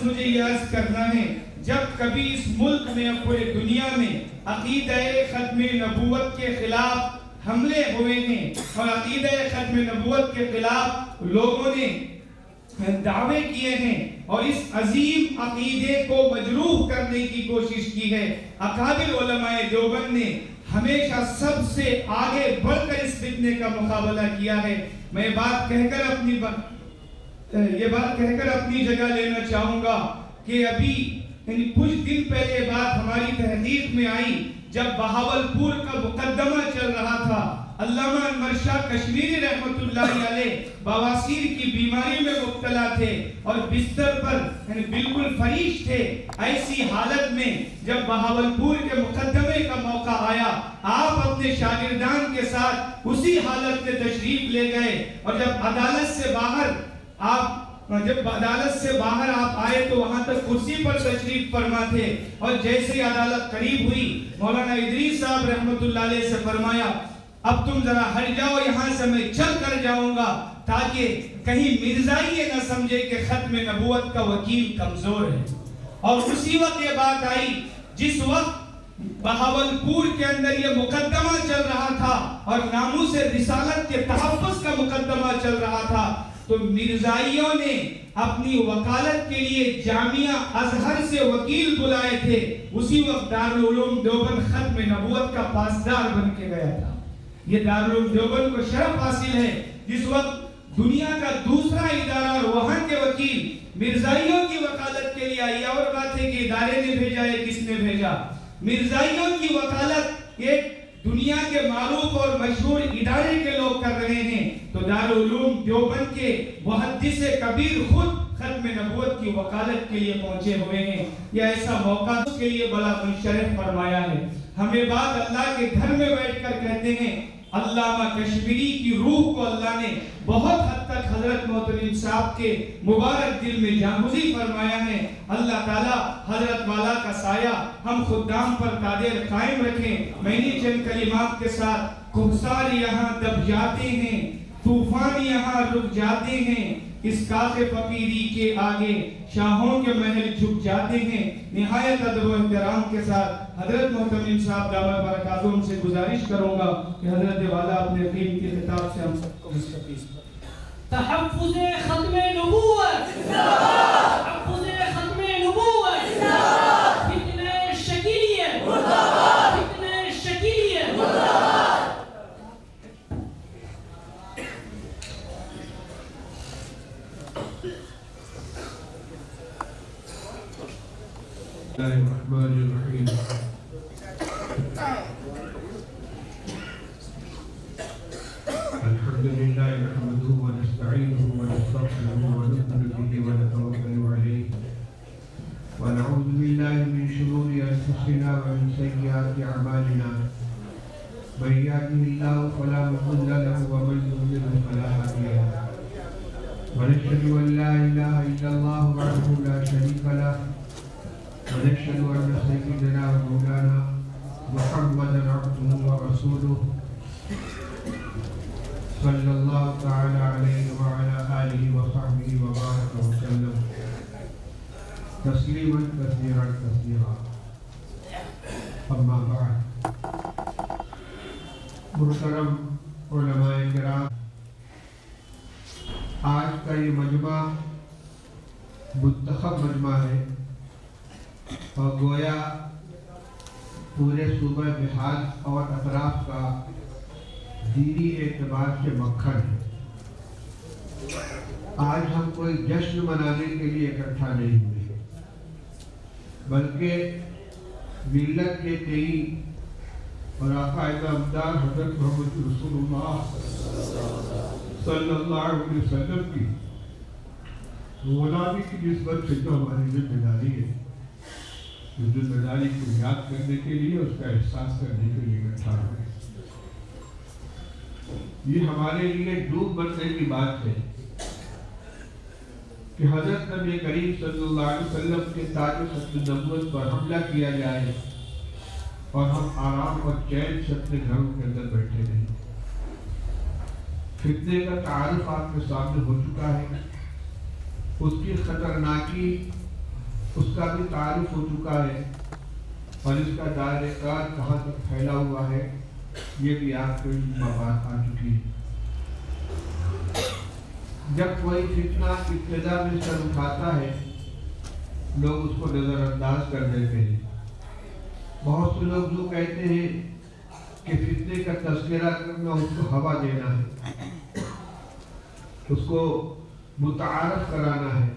مجھے یہ عرض کرنا ہے، جب کبھی اس ملک میں پورے دنیا میں عقیدہ ختم نبوت کے خلاف حملے ہوئے ہیں اور عقیدہ ختم نبوت کے خلاف لوگوں نے دعوے کیے ہیں اور اس عظیم عقیدے کو مجروح کرنے کی کوشش کی ہے، اکابر علماء دیوبند نے ہمیشہ سب سے آگے بڑھ کر اس فتنے کا مقابلہ کیا ہے۔ میں یہ بات کہہ کر اپنی جگہ لینا چاہوں گا کہ ابھی کچھ دن پہلے بات ہماری تحقیق میں آئی، جب بہاولپور کا مقدمہ چل رہا تھا، علامہ انور شاہ کشمیری رحمت اللہ علیہ بواسیر کی بیماری میں مبتلا تھے اور بستر پر بالکل فریش تھے۔ ایسی حالت میں جب بہاولپور کے مقدمے کا موقع آیا، آپ اپنے شاگردان کے ساتھ اسی حالت میں تشریف لے گئے اور جب عدالت سے باہر آپ آئے تو وہاں تک کرسی پر تشریف فرما تھے، اور جیسے ہی عدالت قریب ہوئی، مولانا ادریس صاحب رحمت اللہ علیہ سے فرمایا اب تم ذرا ہٹ جاؤ، یہاں سے میں چل کر جاؤں گا تاکہ کہیں مرزائی یہ نہ سمجھے کہ ختم نبوت کا وکیل کمزور ہے۔ اور اسی وقت یہ بات آئی جس وقت بہاولپور کے اندر یہ مقدمہ چل رہا تھا اور ناموس رسالت کے تحفظ کا مقدمہ چل رہا تھا، تو مرزائیوں نے اپنی وکالت کے لیے جامعہ ازہر سے وکیل بلائے تھے۔ اسی وقت دارالعلوم دیوبند ختم نبوت کا پاسدار بن کے گیا تھا۔ یہ دارالعلوم دیوبند کو شرف حاصل ہے جس وقت دنیا کا دوسرا ادارہ اور وہاں کے وکیل مرزائیوں کی وکالت کے لیے آئی۔ اور بات ہے کہ ادارے نے بھیجا ہے، کس نے بھیجا؟ مرزائیوں کی وکالت ایک دنیا کے معروف اور مشہور ادارے کے لوگ کر رہے ہیں، تو دارالعلوم دیوبند کے محدث کبیر خود ختم نبوت کی وکالت کے لیے پہنچے ہوئے ہیں۔ یہ ایسا موقع اس کے لیے بڑا منشرف فرمایا ہے۔ ہمیں بات اللہ کے گھر میں بیٹھ کر کہتے ہیں، علامہ کشمیری کی روح کو اللہ نے بہت حد تک حضرت محترم صاحب کے مبارک دل میں جاگزی فرمایا ہے۔ اللہ تعالیٰ حضرت والا کا سایہ ہم خدام پر قادر قائم رکھیں۔ میں نے چند کلمات کے ساتھ، کوثر یہاں دب جاتے ہیں، طوفان یہاں رک جاتے ہیں، اس کاخ فقیری کے آگے شاہوں کے محل جھک جاتے ہیں۔ نہایت ادب و احترام کے ساتھ حضرت محترم صاحب دامت برکاتہم سے گزارش کروں گا کہ حضرت والا اپنے قیمتی خطاب سے ہم سب کو مستفیض کریں۔ تحفظ ختم نبوت، تحفظ ختم نبوت، فتنہ شکیلیت، فتنہ شکیلیت۔ اللہ الرحمن الرحیم۔ الحمد للہ نحمده ونستعینه ونستغفره ونؤمن به ونتوکل علیہ ونعوذ باللہ من شرور انفسنا ومن سیئات اعمالنا، من یهده اللہ فلا مضل له ومن یضلل فلا هادی له، ونشهد ان لا الہ الا اللہ وحده لا شریک له، ونشهد أن سيدنا ومولانا محمدا عبده ورسوله صلى الله تعالى عليه وعلى آله وصحبه وبارك وسلم تسليما كثيرا كثيرا، أما بعد۔ محترم علماء کرام، آج کا یہ مجمع منتخب مجمع ہے اور گویا پورے صوبہ بہار اور اطراف کا دینی اعتبار سے مکھن ہے۔ آج ہم کوئی جشن منانے کے لیے اکٹھا نہیں ہوئے، بلکہ ملت کے تئی اور آقا نامدار حضرت محمد رسول اللہ صلی اللہ علیہ وسلم کی غلامی کی نسبت سے جو ہماری ذمہ داری ہے، ذمہ داری کو یاد کرنے کے لیے، اس کا احساس کرنے کے لیے اکٹھا ہوئے۔ یہ ہمارے لیے ڈوب مرنے کی بات ہے کہ حضرت نبی کریم صلی اللہ علیہ وسلم کے تاج ختم نبوت پر حملہ کیا جائے اور ہم آرام اور چین سے اپنے گھروں کے اندر بیٹھے رہیں۔ فتنے کا تعارف آپ کے سامنے ہو چکا ہے، اس کی خطرناکی اس کا بھی تعارف ہو چکا ہے اور اس کا دائرہ کار کہاں تک پھیلا ہوا ہے یہ بھی آپ کو بات آ چکی ہے۔ جب کوئی فتنہ ابتدا میں سر اٹھاتا ہے لوگ اس کو نظر انداز کر دیتے ہیں۔ بہت سے لوگ جو کہتے ہیں کہ فتنے کا تذکرہ کرنا اس کو ہوا دینا ہے، اس کو متعارف کرانا ہے۔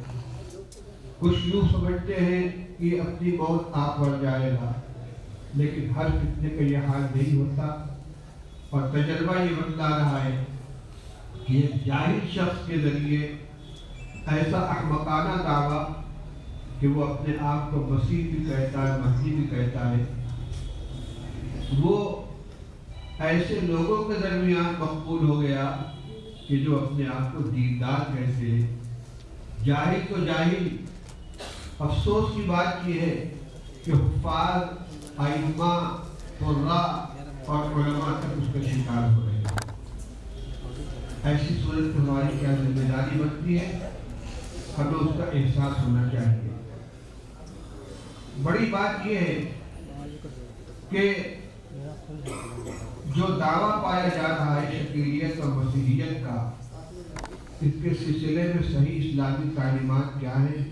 کچھ یوں سمجھتے ہیں کہ اپنی موت آپ پر جائے گا، لیکن ہر فتنے کا یہ حال نہیں ہوتا، اور تجربہ یہ بتلا رہا ہے کہ ایک جاہل شخص کے ذریعے ایسا احمقانہ دعویٰ کہ وہ اپنے آپ کو مسیح بھی کہتا ہے، مہدی بھی کہتا ہے، وہ ایسے لوگوں کے درمیان مقبول ہو گیا کہ جو اپنے آپ کو دیندار کہتے ہیں۔ جاہل تو جاہل، افسوس کی بات یہ ہے کہ حفاظ، ائمہ، قراء اور علماء تک اس کا شکار ہو رہے ہیں۔ ایسی صورت میں ہماری کیا ذمہ داری بنتی ہے؟ ہمیں اس کا احساس ہونا چاہیے۔ بڑی بات یہ ہے کہ جو دعویٰ پایا جا رہا ہے شکیلیت اور مسیحیت کا، اس کے سلسلے میں صحیح اسلامی تعلیمات کیا ہیں،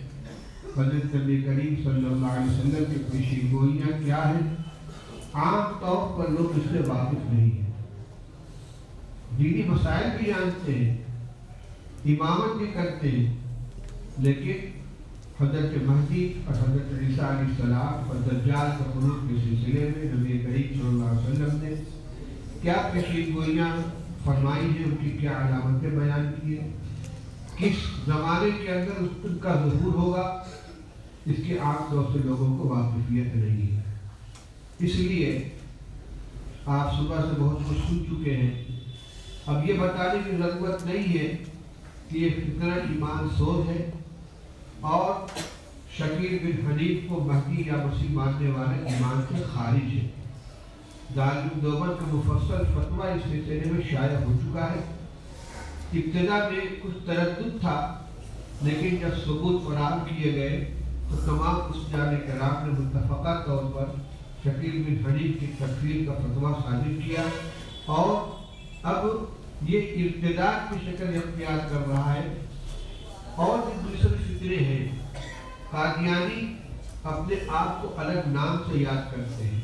حضرت نبی کریم صلی اللہ علیہ وسلم کی پیشین گوئیاں کیا ہیں، عام طور پر لوگ اس سے واقف نہیں ہیں۔ دینی مسائل بھی جانتے ہیں، امامت بھی کرتے ہیں، لیکن حضرت مہدی اور حضرت عیسیٰ علیہ السلام اور دجال کے خروج کے سلسلے میں نبی کریم صلی اللہ علیہ وسلم نے کیا پیشین گوئیاں فرمائی ہیں، ان کی کیا علامتیں بیان کی ہیں، کس زمانے کے اندر ان کا ظہور ہوگا، اس کی عام طور سے لوگوں کو واقفیت نہیں ہے۔ اس لیے آپ صبح سے بہت کچھ سن چکے ہیں، اب یہ بتانے کی ضرورت نہیں ہے کہ یہ فتنہ ایمان سوز ہے اور شکیل بن حنیف کو مہدی یا مسیح ماننے والے ایمان سے خارج ہے۔ دارالعلوم دیوبند کا مفصل فتویٰ اس سلسلے میں شائع ہو چکا ہے۔ ابتدا میں کچھ تردد تھا، لیکن جب ثبوت فراہم کیے گئے تو تمام اساتذہ کرام نے متفقہ طور پر شکیل بن حنیف کی تکفیر کا فتویٰ صادر کیا، اور اب یہ ارتداد کی شکل اختیار کر رہا ہے۔ اور بھی دوسرے فطرے ہیں، قادیانی اپنے آپ کو الگ نام سے یاد کرتے ہیں،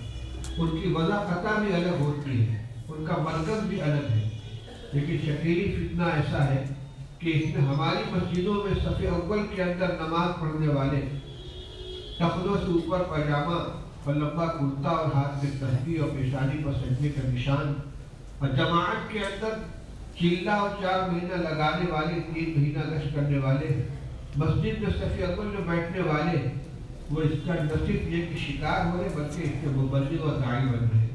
ان کی وضع قطع بھی الگ ہوتی ہے، ان کا مرکز بھی الگ ہے، لیکن شکیلی فتنہ ایسا ہے کہ اس میں ہماری مسجدوں میں صف اول کے اندر نماز پڑھنے والے ٹخنوں سے اوپر پاجامہ اور لمبا کرتا اور ہاتھ میں تسبیح اور پیشانی پر سجدے کا نشان، اور جماعت کے اندر چلہ اور 4 مہینہ لگانے والے، 3 مہینہ گشت کرنے والے، مسجد میں صف اول میں بیٹھنے والے، وہ اس کا نہ صرف یہ کہ شکار ہو رہے بلکہ اس کے مبلغ اور داعی بن رہے۔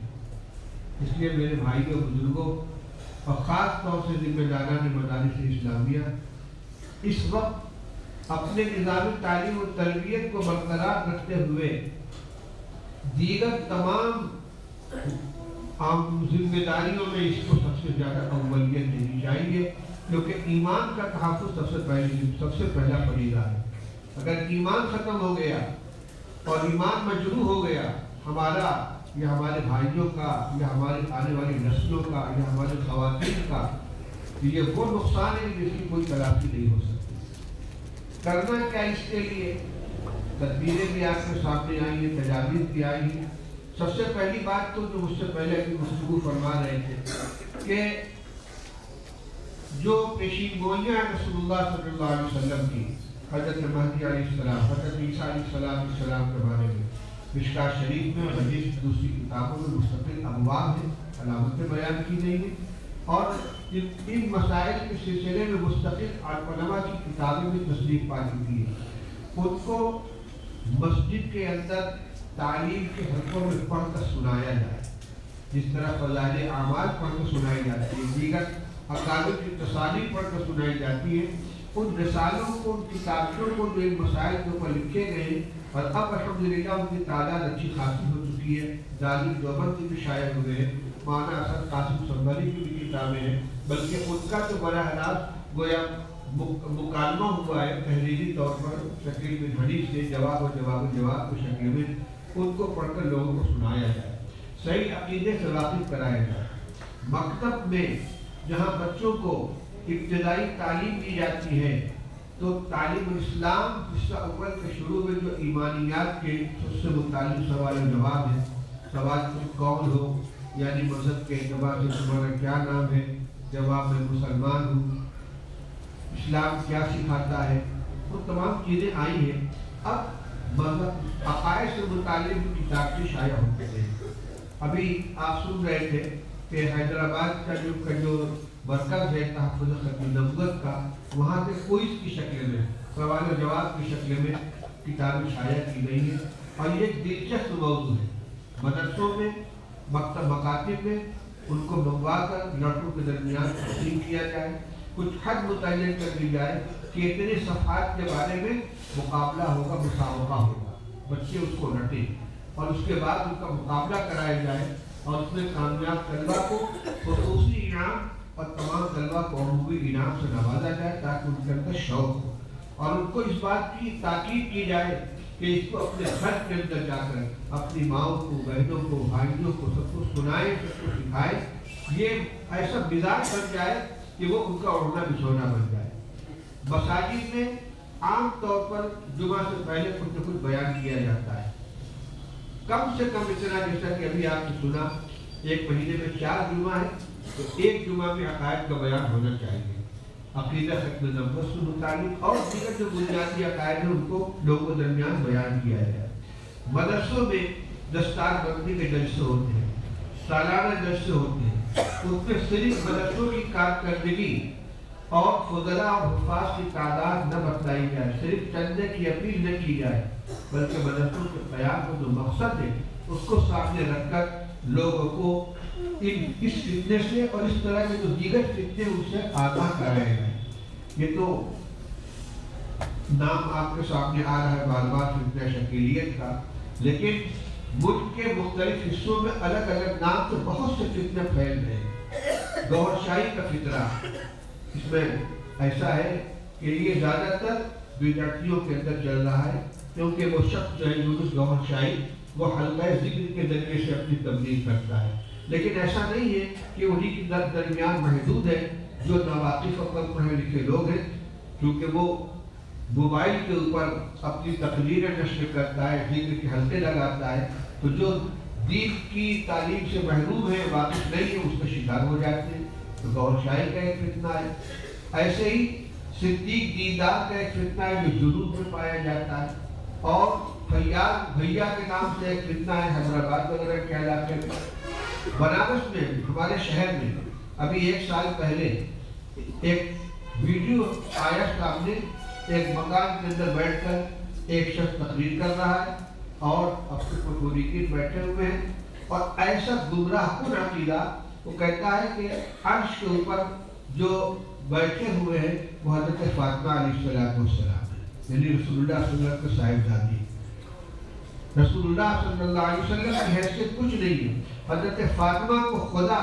اس لیے میرے بھائیوں، بزرگوں اور خاص طور سے ذمہ داران مدارس اسلامیہ اس وقت اپنے نظام تعلیم و تربیت کو برقرار رکھتے ہوئے دیگر تمام ذمہ داریوں میں اس کو سب سے زیادہ اولویت دینی چاہیے، کیونکہ ایمان کا تحفظ سب سے پہلا فریضہ ہے۔ اگر ایمان ختم ہو گیا اور ایمان مجروح ہو گیا ہمارا یا ہمارے بھائیوں کا یا ہمارے آنے والی نسلوں کا یا ہمارے خواتین کا، یہ وہ نقصان ہے جس کی کوئی تلافی نہیں ہو سکتی۔ کرنا کیا اس کے لیے؟ تدبیریں بھی آپ کے سامنے آئی ہیں، تجاویز بھی آئی ہیں۔ سب سے پہلی بات تو جو مجھ سے پہلے کی گفتگو فرما رہے تھے کہ جو پیشین گوئیاں ہیں رسول اللہ صلی اللہ علیہ وسلم کی حضرت مہدی علیہ السلام، حضرت عیسیٰ علیہ السلام کے بارے میں مشکوٰۃ شریف میں اور حدیث دوسری کتابوں میں مستقل ابواب ہیں، علامتیں بیان کی گئی ہیں، اور ان مسائل کے سلسلے میں مستقل علماء کی کتابیں بھی تصدیق پا چکی ہیں۔ ان کو مسجد کے اندر تعلیم کے حلقوں میں پڑھ کر سنایا جائے، جس طرح فضائل اعمال پڑھ کر سنائی جاتی ہے، دیگر اکابر کی تصانیف پڑھ کر سنائی جاتی ہے، ان رسالوں کو، ان کتابوں کو جو ان مسائل کے اوپر لکھے گئے، اور اب الحمدللہ ان کی تعداد اچھی خاصی ہو چکی ہے۔ دارالعلوم دیوبند کی بھی شائع ہوئے ہیں، مولانا اسد قاسم سنبھلی کی بھی کتابیں ہیں، بلکہ ان کا تو براہ راست گویا مکالمہ ہوا ہے تحریری طور پر شکل میں حدیث سے جواب کی شکل میں ان کو پڑھ کر لوگوں کو سنایا جائے، صحیح عقیدے سے واقف کرایا جائے۔ مکتب میں جہاں بچوں کو ابتدائی تعلیم دی جاتی ہے تو تعلیم اسلام حصہ اول کے شروع میں جو ایمانیات کے اس سے متعلق سوال و جواب ہے، سوال تم کون ہو، یعنی مذہب کے اعتبار سے تمہارا کیا نام ہے، جواب میں مسلمان ہوں، اسلام کیا سکھاتا ہے، وہ تمام چیزیں آئی ہیں۔ اب مذہب عقائد سے متعلق کتاب سے شائع ہوتے ہیں۔ ابھی آپ سن رہے تھے کہ حیدرآباد کا جو مرکز ہے تحفظ ختم نبوت کا، وہاں سے کوئز کی شکل میں، سوال و جواب کی شکل میں کتابیں شائع کی گئی ہیں، اور یہ ایک دلچسپ موضوع ہے۔ مدرسوں میں، مکاتب میں ان کو منگوا کر لڑکوں کے درمیان تقسیم کیا جائے، کچھ حد متعین کر دی جائے کہ اتنے صفحات کے بارے میں مقابلہ ہوگا، مسابقہ ہوگا، بچے اس کو رٹیں، اور اس کے بعد ان کا مقابلہ کرایا جائے، اور اس میں کامیاب طلبہ کو خصوصی انعام اور تمام طلبہ کو عمومی انعام سے نوازا جائے تاکہ ان کے اندر شوق ہو، اور ان کو اس بات کی تاکید کی جائے کہ اس کو اپنے گھر کے اندر جا کر اپنی ماؤں کو، بہنوں کو، بھائیوں کو سب کو سنائیں، سب کو سکھائیں، یہ ایسا مزاج بن جائے کہ وہ ان کا اڑنا بچھونا بن جائے۔ مساجد میں عام طور پر جمعہ سے پہلے کچھ نہ کچھ بیان کیا جاتا ہے، کم سے کم اتنا، جیسا کہ ابھی آپ نے سنا، ایک مہینے میں 4 جمعہ ہے تو ایک جمعہ میں عقائد کا بیان ہونا چاہیے، عقیدہ ختم نبوت سے متعلق اور دیگر جو بنیادی عقائد ہیں ان کو لوگوں کے درمیان بیان کیا جائے۔ مدرسوں میں دستار بندی کے جلسے ہوتے ہیں، سالانہ جلسے ہوتے ہیں، اس میں صرف مدرسوں کی کارکردگی اور فضلاء اور حفاظ کی تعداد نہ بتلائی جائے، صرف چندے کی اپیل نہ کی جائے، بلکہ مدرسوں کے قیام کا جو مقصد ہے اس کو سامنے رکھ کر لوگوں کو اس فتنے سے اور اس طرح کے جو دیگر فتنے ان سے آگاہ کرائے گئے۔ یہ تو نام آپ کے سامنے آ رہا ہے معلومات فتنہ شکیلیت کا، لیکن ملک کے مختلف حصوں میں الگ الگ نام سے بہت سے فتنے پھیل رہے ہیں۔ گوھر شاہی کا فطرہ اس میں ایسا ہے کہ یہ زیادہ تر بدعتیوں کے اندر چل رہا ہے، کیونکہ وہ شخص جو ہے یونس گوھر شاہی وہ حلقہ ذکر کے ذریعے سے اپنی تبلیغ کرتا ہے، لیکن ایسا نہیں ہے کہ انہی کے درمیان محدود ہے جو ناواقف اور پڑھے لکھے لوگ ہیں، کیونکہ وہ موبائل کے اوپر اپنی تقریریں نشر کرتا ہے، ذکر کے حلقے لگاتا ہے، تو جو دین کی تعلیم سے محروم ہے، واقف نہیں ہے، اس کا شکار ہو جاتے ہیں۔ تو گوھر شاہی کا ایک فتنہ ہے، ایسے ہی صدیق دیندار کا ایک فتنہ ہے جو جنوب میں پایا جاتا ہے، اور فیاض بھیا کے نام سے ایک فتنہ ہے حیدرآباد وغیرہ کے علاقے میں۔ بنارس میں، ہمارے شہر میں ابھی 1 سال پہلے ایک ویڈیو آیا سامنے، ایک مکان کے اندر بیٹھ کر ایک شخص تقریر کر رہا ہے اور اپنے متولیکین بیٹھے ہوئے ہیں، اور ایسا گمراہ کن عقیدہ، وہ کہتا ہے کہ عرش کے اوپر جو بیٹھے ہوئے ہیں وہ حضرت فاطمہ علیہ السلام ہے، یعنی رسول اللہ صلی اللہ علیہ وسلم کے صاحبزادی۔ رسول اللہ صلی اللہ علیہ وسلم کی حیثیت کچھ نہیں ہے، حضرت فاطمہ کو خدا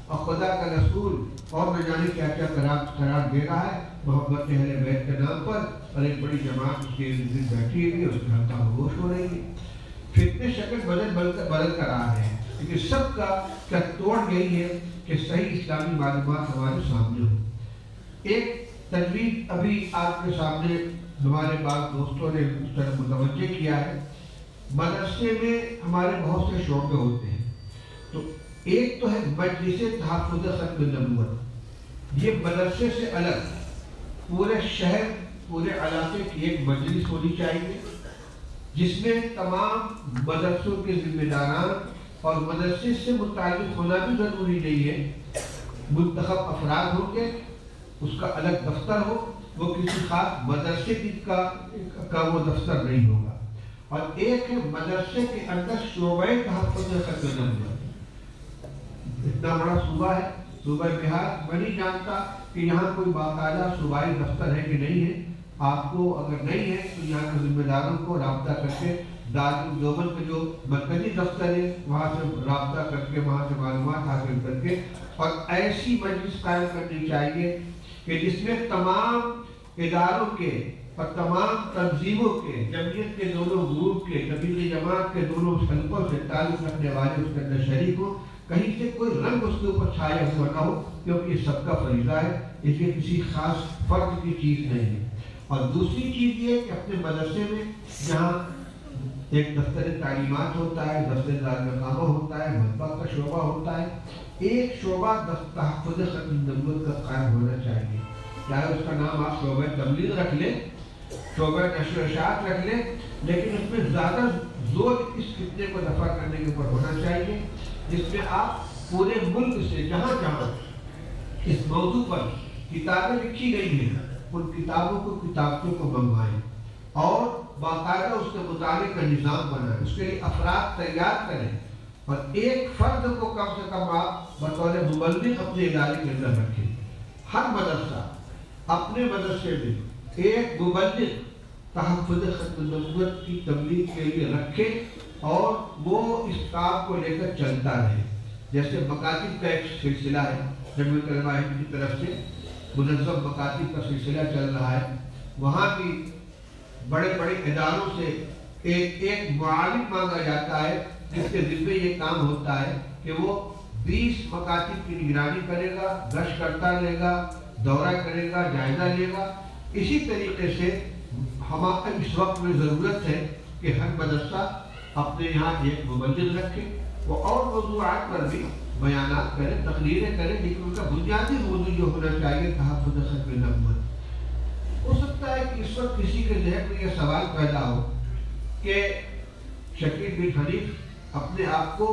اور خدا کا رسول اور نہ جانے کیا کیا قرار دے رہا ہے محبت اہل بیت کے نام پر، اور ایک بڑی جماعت اس کے ارد بیٹھی ہوئی ہے، اس میں حلقہ خاموش ہو رہی ہے۔ فتنے شکل بدل کر آ رہے ہیں، لیکن سب کا توڑ یہی ہے کہ صحیح اسلامی معلومات ہمارے سامنے ہو۔ ایک تجویز ابھی آپ کے سامنے ہمارے بعض دوستوں نے اس طرح متوجہ کیا ہے، مدرسے میں ہمارے بہت سے شعبے ہوتے ہیں، تو ایک تو ہے مجلس تحفظ ختم نبوت، یہ مدرسے سے الگ پورے شہر، پورے علاقے کی ایک مجلس ہونی چاہیے، جس میں تمام مدرسوں کے ذمہ داران اور مدرسے سے متعلق ہونا بھی ضروری نہیں ہے، منتخب افراد ہوں گے، اس کا الگ دفتر ہو، وہ کسی خاص مدرسے کا وہ دفتر نہیں ہوگا، اور ایک ہے مدرسے کے اندر شعبہ تحفظ ختم نبوت۔ اتنا بڑا صوبہ ہے، صوبہ بہار، میں نہیں جانتا کہ یہاں کوئی باقاعدہ صوبائی دفتر ہے کہ نہیں ہے، آپ کو اگر نہیں ہے تو یہاں کے ذمہ داروں کو رابطہ کر کے دارالعلوم کے جو مرکزی دفتر ہے وہاں سے رابطہ کر کے وہاں سے معلومات حاصل کر کے اور ایسی مجلس قائم کرنی چاہیے کہ جس میں تمام اداروں کے اور تمام تنظیموں کے، جمعیت کے دونوں گروپ کے، تبلیغی جماعت کے دونوں حلقوں سے تعلق رکھنے والے اس کے اندر شریک ہو، کہیں سے کوئی رنگ اس کے اوپر چھایا ہوا نہ ہو، کیونکہ یہ سب کا فریضہ ہے، اس لیے کسی خاص فرد کی چیز نہیں ہے۔ اور دوسری چیز یہ کہ اپنے مدرسے میں جہاں ایک دفتر تعلیمات ہوتا ہے، دفتر دارالمقامہ ہوتا ہے، مطبع کا شعبہ ہوتا ہے، ایک شعبہ تحفظ ختم نبوت کا قائم ہونا چاہیے، چاہے اس کا نام آپ شعبہ تبلیغ رکھ لیں، شعبہ نشر و اشاعت رکھ لیں، لیکن اس میں زیادہ زور اس فتنے کو دفع کرنے کے اوپر ہونا چاہیے جس میں آپ پورے ملک سے جہاں جہاں اس موضوع پر کتابیں لکھی گئی ہیں ان کتابوں کو، کتابوں کو منگوائیں اور باقاعدہ اس کے مطالعے کا نظام بنائیں، اس کے لیے افراد تیار کریں، اور ایک فرد کو کم سے کم آپ بطور مبلغ اپنے ادارے کے اندر رکھیں۔ ہر مدرسہ اپنے مدرسے میں ایک مبلغ تحفظ ختم نبوت کی تبلیغ کے لیے رکھے اور وہ اس کام کو لے کر چلتا رہے۔ جیسے مکاتب کا ایک سلسلہ ہے، جمعیت علماء ہند کی طرف سے منظم مکاتب کا سلسلہ چل رہا ہے، وہاں بھی بڑے بڑے اداروں سے ایک معاون مانگا جاتا ہے جس کے ذمہ یہ کام ہوتا ہے کہ وہ 20 مکاتب کی نگرانی کرے گا، گشت کرتا رہے گا، دورہ کرے گا، جائزہ لے گا۔ اسی طریقے سے ہمارا اس وقت میں ضرورت ہے کہ ہر مدرسہ اپنے یہاں ایک مبلغ رکھے، وہ اور موضوعات پر بھی بیانات کرے، تقریریں کرے، لیکن ان کا بنیادی موضوع جو ہونا چاہیے تحفظ ختم نبوت۔ ہو سکتا ہے کہ اس وقت کسی کے ذہن میں یہ سوال پیدا ہو کہ شکیل بن حنیف اپنے آپ کو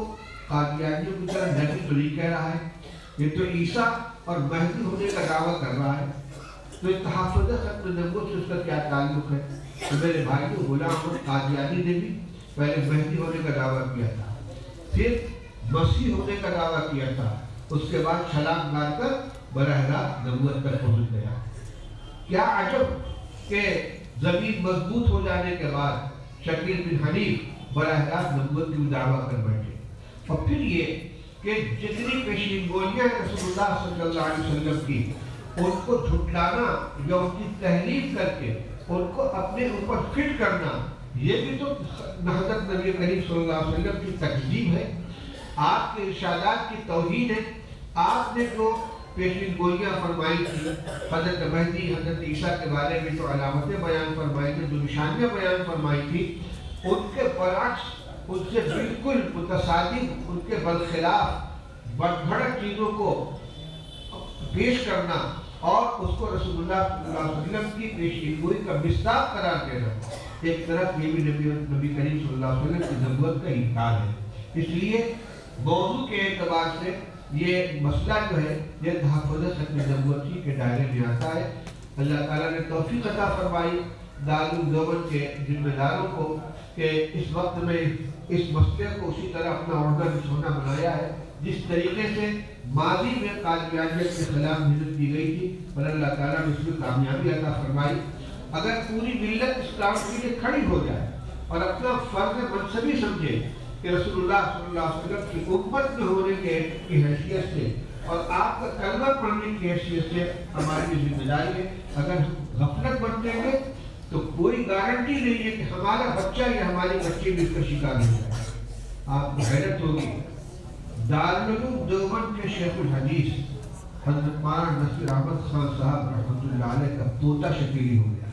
قادیانیوں کی طرح نبی تو نہیں کہہ رہا ہے، یہ تو عیسیٰ اور مہدی ہونے کا دعویٰ کر رہا ہے، تو تحفظ ختم نبوت سے اس کا کیا تعلق ہے؟ تو میرے بھائی غلام احمد قادیانی نے بھی پہلے مہدی ہونے کا دعویٰ کیا تھا، پھر مسیح ہونے کا دعویٰ کیا تھا، اس کے بعد چھلانگ مار کر براہ راست نبوت پر پہنچ گیا۔ کیا عجب کہ زمین مضبوط ہو جانے کے بعد شکیل بن حنیف براہ راست نبوت کی دعویٰ کر بیٹھے۔ اور پھر یہ کہ جتنی پیشین گوئیاں رسول اللہ صلی اللہ علیہ وسلم کی ان کو جھٹلانا یا ان کی تحریف کر کے ان کو اپنے اوپر فٹ کرنا، یہ بھی تو حضرت نبی کریم صلی اللہ علیہ وسلم کی تکذیب ہے، آپ کے ارشادات کی توہین ہے۔ آپ نے جو پیشین گوئیاں فرمائی تھی حضرت مہدی، حضرت عیسیٰ کے بارے میں جو علامتیں بیان فرمائی تھی، جو نشانیاں بیان فرمائی تھی، ان کے برعکس، ان سے بالکل متصادم، ان کے برخلاف بڑھ چیزوں کو پیش کرنا اور اس کو رسول اللہ صلی اللہ علیہ وسلم کی پیشین گوئی کا مصداق قرار دینا، ایک طرف یہ بھی نبی کریم صلی اللہ علیہ وسلم کی نبوت کا انکار ہے۔ اس لیے موضوع کے اعتبار سے یہ مسئلہ جو ہے یہ تحفظ ختم نبوت کے دائرے میں آتا ہے۔ اللہ تعالیٰ نے توفیق عطا فرمائی دارالعلوم دیوبند کے ذمہ داروں کو کہ اس وقت میں اس مسئلے کو اسی طرح اپنا عہدہ نشانہ بنایا ہے جس طریقے سے ماضی میں قادیانیت کے خلاف محنت کی گئی تھی، پر اللہ تعالیٰ نے اس میں کامیابی عطا فرمائی۔ اگر پوری ملت اسلام کے لیے کھڑی ہو جائے اور اپنا فرض منصبی سمجھے کہ رسول اللہ صلی اللہ علیہ وسلم کی امت میں ہونے کی حیثیت سے اور آپ کا کلمہ پڑھنے کی حیثیت سے ہماری ذمہ داری ہے، اگر ہم غفلت برتیں گے تو کوئی گارنٹی نہیں ہے کہ ہمارا بچہ یا ہماری بچی بھی اس کا شکار ہو جائے۔ آپ کو حیرت ہوگی، دارالعلوم دیوبند کے شیخ الحدیث حضرت مولانا نصیر احمد خان صاحب رحمۃ اللہ علیہ کا پوتا شکیلی ہو گیا۔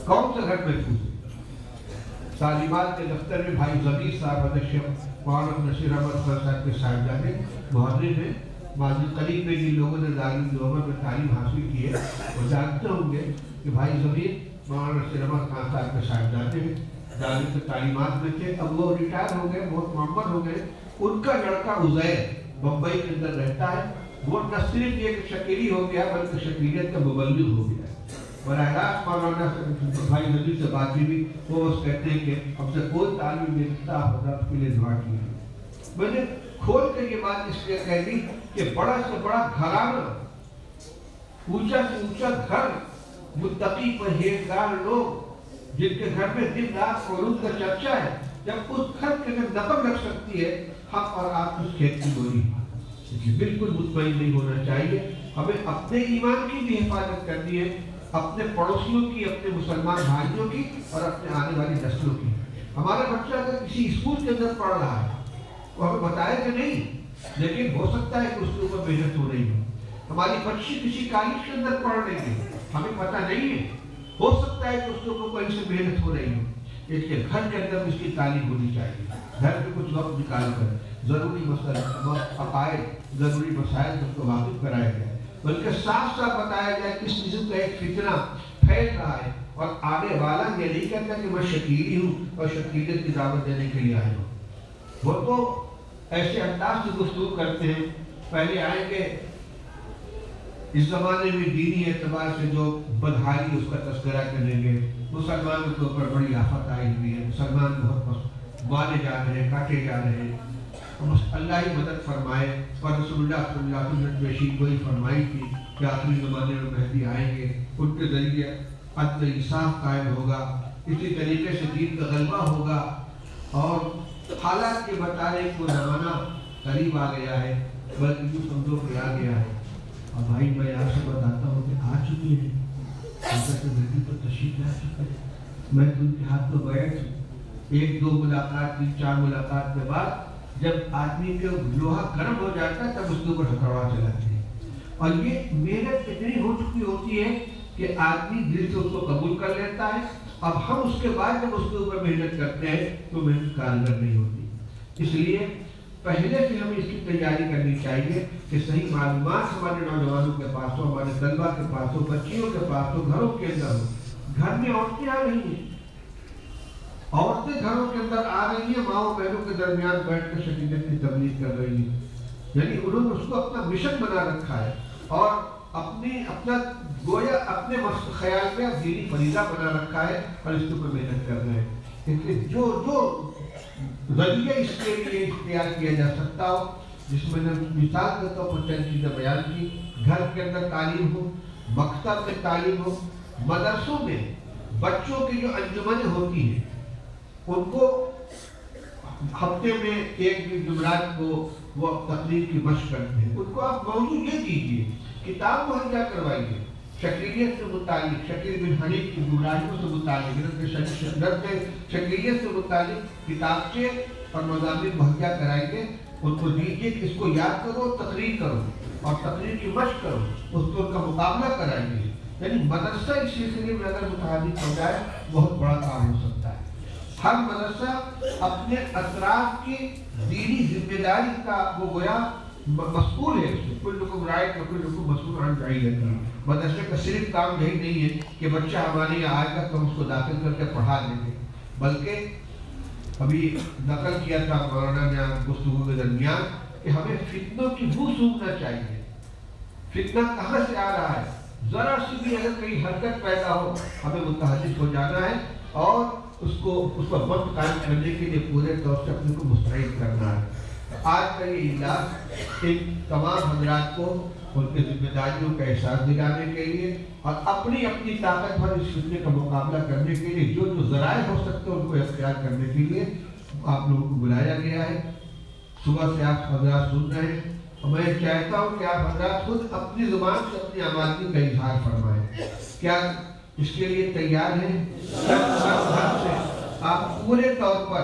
کون سا گھر محفوظ ہے؟ تعلیمات کے دفتر میں بھائی ضمیر صاحب حضرت شیخ مولانا نصیر احمد خان صاحب کے صاحبزادے محرر ہیں، ماضی قریب میں جن لوگوں نے دارالعلوم دیوبند میں تعلیم حاصل کی ہے وہ جانتے ہوں گے کہ بھائی ضمیر مولانا نصیر احمد خان صاحب کے صاحبزادے ہیں، دارالعلوم کے تعلیمات میں تھے، اب وہ ریٹائر ہو گئے، بہت معمر ہو گئے۔ ان کا لڑکا عزیر بمبئی کے اندر رہتا ہے، وہ نہ صرف یہ کہ شکیلی ہو گیا بلکہ شکیلیت کا مبلغ ہو گیا۔ براہ راست مولانا بھائی نبی سے بات ہوئی، وہ بس کہتے ہیں کہ ہم سے کوئی تعلیم نہیں ملتا، حضرت کے لیے دعا کیجیے۔ میں نے کھول کر یہ بات اس لیے کہہ دی کہ بڑا سے بڑا گھرانہ، اونچا سے اونچا گھر، متقی پرہیزگار لوگ جن کے گھر میں دن رات علوم کا چرچا ہے، جب اس گھر کے اندر نقب لگ سکتی ہے حق اور آپ اس کھیت کی گولی، بالکل مطمئن نہیں ہونا چاہیے۔ ہمیں اپنے ایمان کی بھی حفاظت کرنی ہے، اپنے پڑوسیوں کی، اپنے مسلمان بھائیوں کی اور اپنے آنے والی نسلوں کی۔ ہمارا بچہ اگر کسی اسکول کے اندر پڑھ رہا ہے وہ ہمیں بتائے کہ نہیں، لیکن ہو سکتا ہے کہ اس کے اوپر محنت ہو رہی ہو۔ ہماری بچی کسی کالج کے اندر پڑھ رہی ہے، ہمیں پتہ نہیں ہے، ہو سکتا ہے کہ اس کے اوپر کہیں سے محنت ہو رہی ہو۔ اس کے گھر کے اندر اس کی تعلیم ہونی چاہیے، گھر میں کچھ وقت نکال کر ضروری مسئلہ عقائد، ضروری مسائل کو واقف کرایا جائے، بلکہ صاف صاف بتایا جائے کس قسم کا ایک فتنہ پھیل رہا ہے، اور آنے والا یہ نہیں کہتا کہ میں شکیلی ہوں اور شکیلیت کی دعوت دینے کے لیے آیا ہوں۔ وہ تو ایسے انداز سے گفتگو کرتے ہیں، پہلے آئیں گے اس زمانے میں دینی اعتبار سے جو بدحالی اس کا تذکرہ کریں گے، مسلمانوں کے اوپر بڑی آفت آئی ہوئی ہے، مسلمان بہت مارے جا رہے ہیں، کاٹے جا رہے ہیں، اللہ ہی مدد فرمائے۔ اور رسول اللہ صلی اللہ علیہ وسلم نے پیشین گوئی فرمائی تھی کہ آخری زمانے میں مہدی آئیں گے، ان کے ذریعے عدل انصاف قائم ہوگا، اسی طریقے سے دین کا غلبہ ہوگا، اور حالات کے بتانے کو زمانہ قریب آ گیا ہے، بلکہ یوں سمجھو کہ آ گیا ہے۔ اور بھائی میں یہاں سے بتاتا ہوں کہ آ چکی ہے، مہدی پر تشریف لا چکا ہے، میں تو ان کے ہاتھ میں بیٹھ ہوں۔ ایک دو ملاقات، تین چار ملاقات کے بعد جب آدمی کے لوہا گرم ہو جاتا ہے تب اس کے اوپر ہتھوڑا چلاتے ہیں، اور یہ محنت اتنی ہو چکی ہوتی ہے کہ آدمی دل سے اس کو قبول کر لیتا ہے۔ اب ہم اس کے بعد جب اس کے اوپر محنت کرتے ہیں تو محنت کارگر نہیں ہوتی۔ اس لیے پہلے سے ہمیں اس کی تیاری کرنی چاہیے کہ صحیح معلومات ہمارے نوجوانوں کے پاس ہو، ہمارے طلبا کے پاس ہو، بچیوں کے پاس ہو، گھروں کے اندر ہو۔ گھر میں عورتیں آ رہی ہیں، عورتیں گھروں کے اندر آ رہی ہیں، ماؤں بہنوں کے درمیان بیٹھ کر شریعت کی تبلیغ کر رہی ہیں، یعنی انہوں نے اس کو اپنا مشن بنا رکھا ہے، اور اپنا گویا اپنے خیال میں دینی فریضہ بنا رکھا ہے، اور اس کے اوپر محنت کر رہے ہیں۔ جو ذریعہ اس کے لیے اختیار کیا جا سکتا ہو، جس میں نے مثال دیتا ہوں، چند چیزیں بیان کی، گھر کے اندر تعلیم ہو، مکتب میں تعلیم ہو، مدرسوں میں بچوں کی جو انجمنیں ہوتی ہیں ان کو ہفتے میں ایک دن جمعرات کو وہ تقریر کی مشق کرتے ہیں، ان کو آپ موضوع یہ دیجیے، کتاب مہیا کروائیے شکیلیت سے متعلق، شکیل بن حنیف کی گمراہیوں سے متعلق، رد شکیلیت سے متعلق کتابچے اور مضامین مہیا کرائیے، ان کو دیجیے کہ اس کو یاد کرو، تقریر کرو، اور تقریر کی مشق کرو، اس کو ان کا مقابلہ کرائیے۔ یعنی مدرسہ اس سلسلے میں اگر متحرک ہو جائے بہت بڑا کام ہو سکتا ہے۔ ہر مدرسہ اپنے اطراف کی دینی ذمہ داری کا وہ گویا مسئول ہے، اس میں کلکم راعٍ و کلکم مسئول عن رعیتہ۔ مدرسے کا صرف کام یہی نہیں ہے کہ بچہ ہمارے یہاں آئے گا تو ہم اس کو داخل کر کے پڑھا دیں گے، بلکہ ابھی نقل کیا تھا مولانا نے گفتگو کے درمیان کہ ہمیں فتنوں کی بو سونگنا چاہیے۔ فتنہ کہاں سے آ رہا ہے؟ ذرا سی بھی اگر کہیں حرکت پیدا ہو ہمیں متحرک ہو جانا ہے، اور اس پر وقت قائم کرنے کے لیے پورے طور سے اپنے کو مستعد کرنا ہے۔ آج کا یہ اجلاس ان تمام حضرات کو ان کے ذمہ داریوں کا احساس دلانے کے لیے اور اپنی اپنی طاقت بھر اس فتنے کا مقابلہ کرنے کے لیے جو ذرائع ہو سکتے ہیں ان کو اختیار کرنے کے لیے آپ لوگوں کو بلایا گیا ہے۔ صبح سے آپ حضرات سن رہے ہیں، اور میں چاہتا ہوں کہ آپ حضرات خود اپنی زبان سے اپنی آمادگی کا اظہار فرمائیں۔ کیا اس کے لیے تیار ہیں؟ آپ پورے طور پر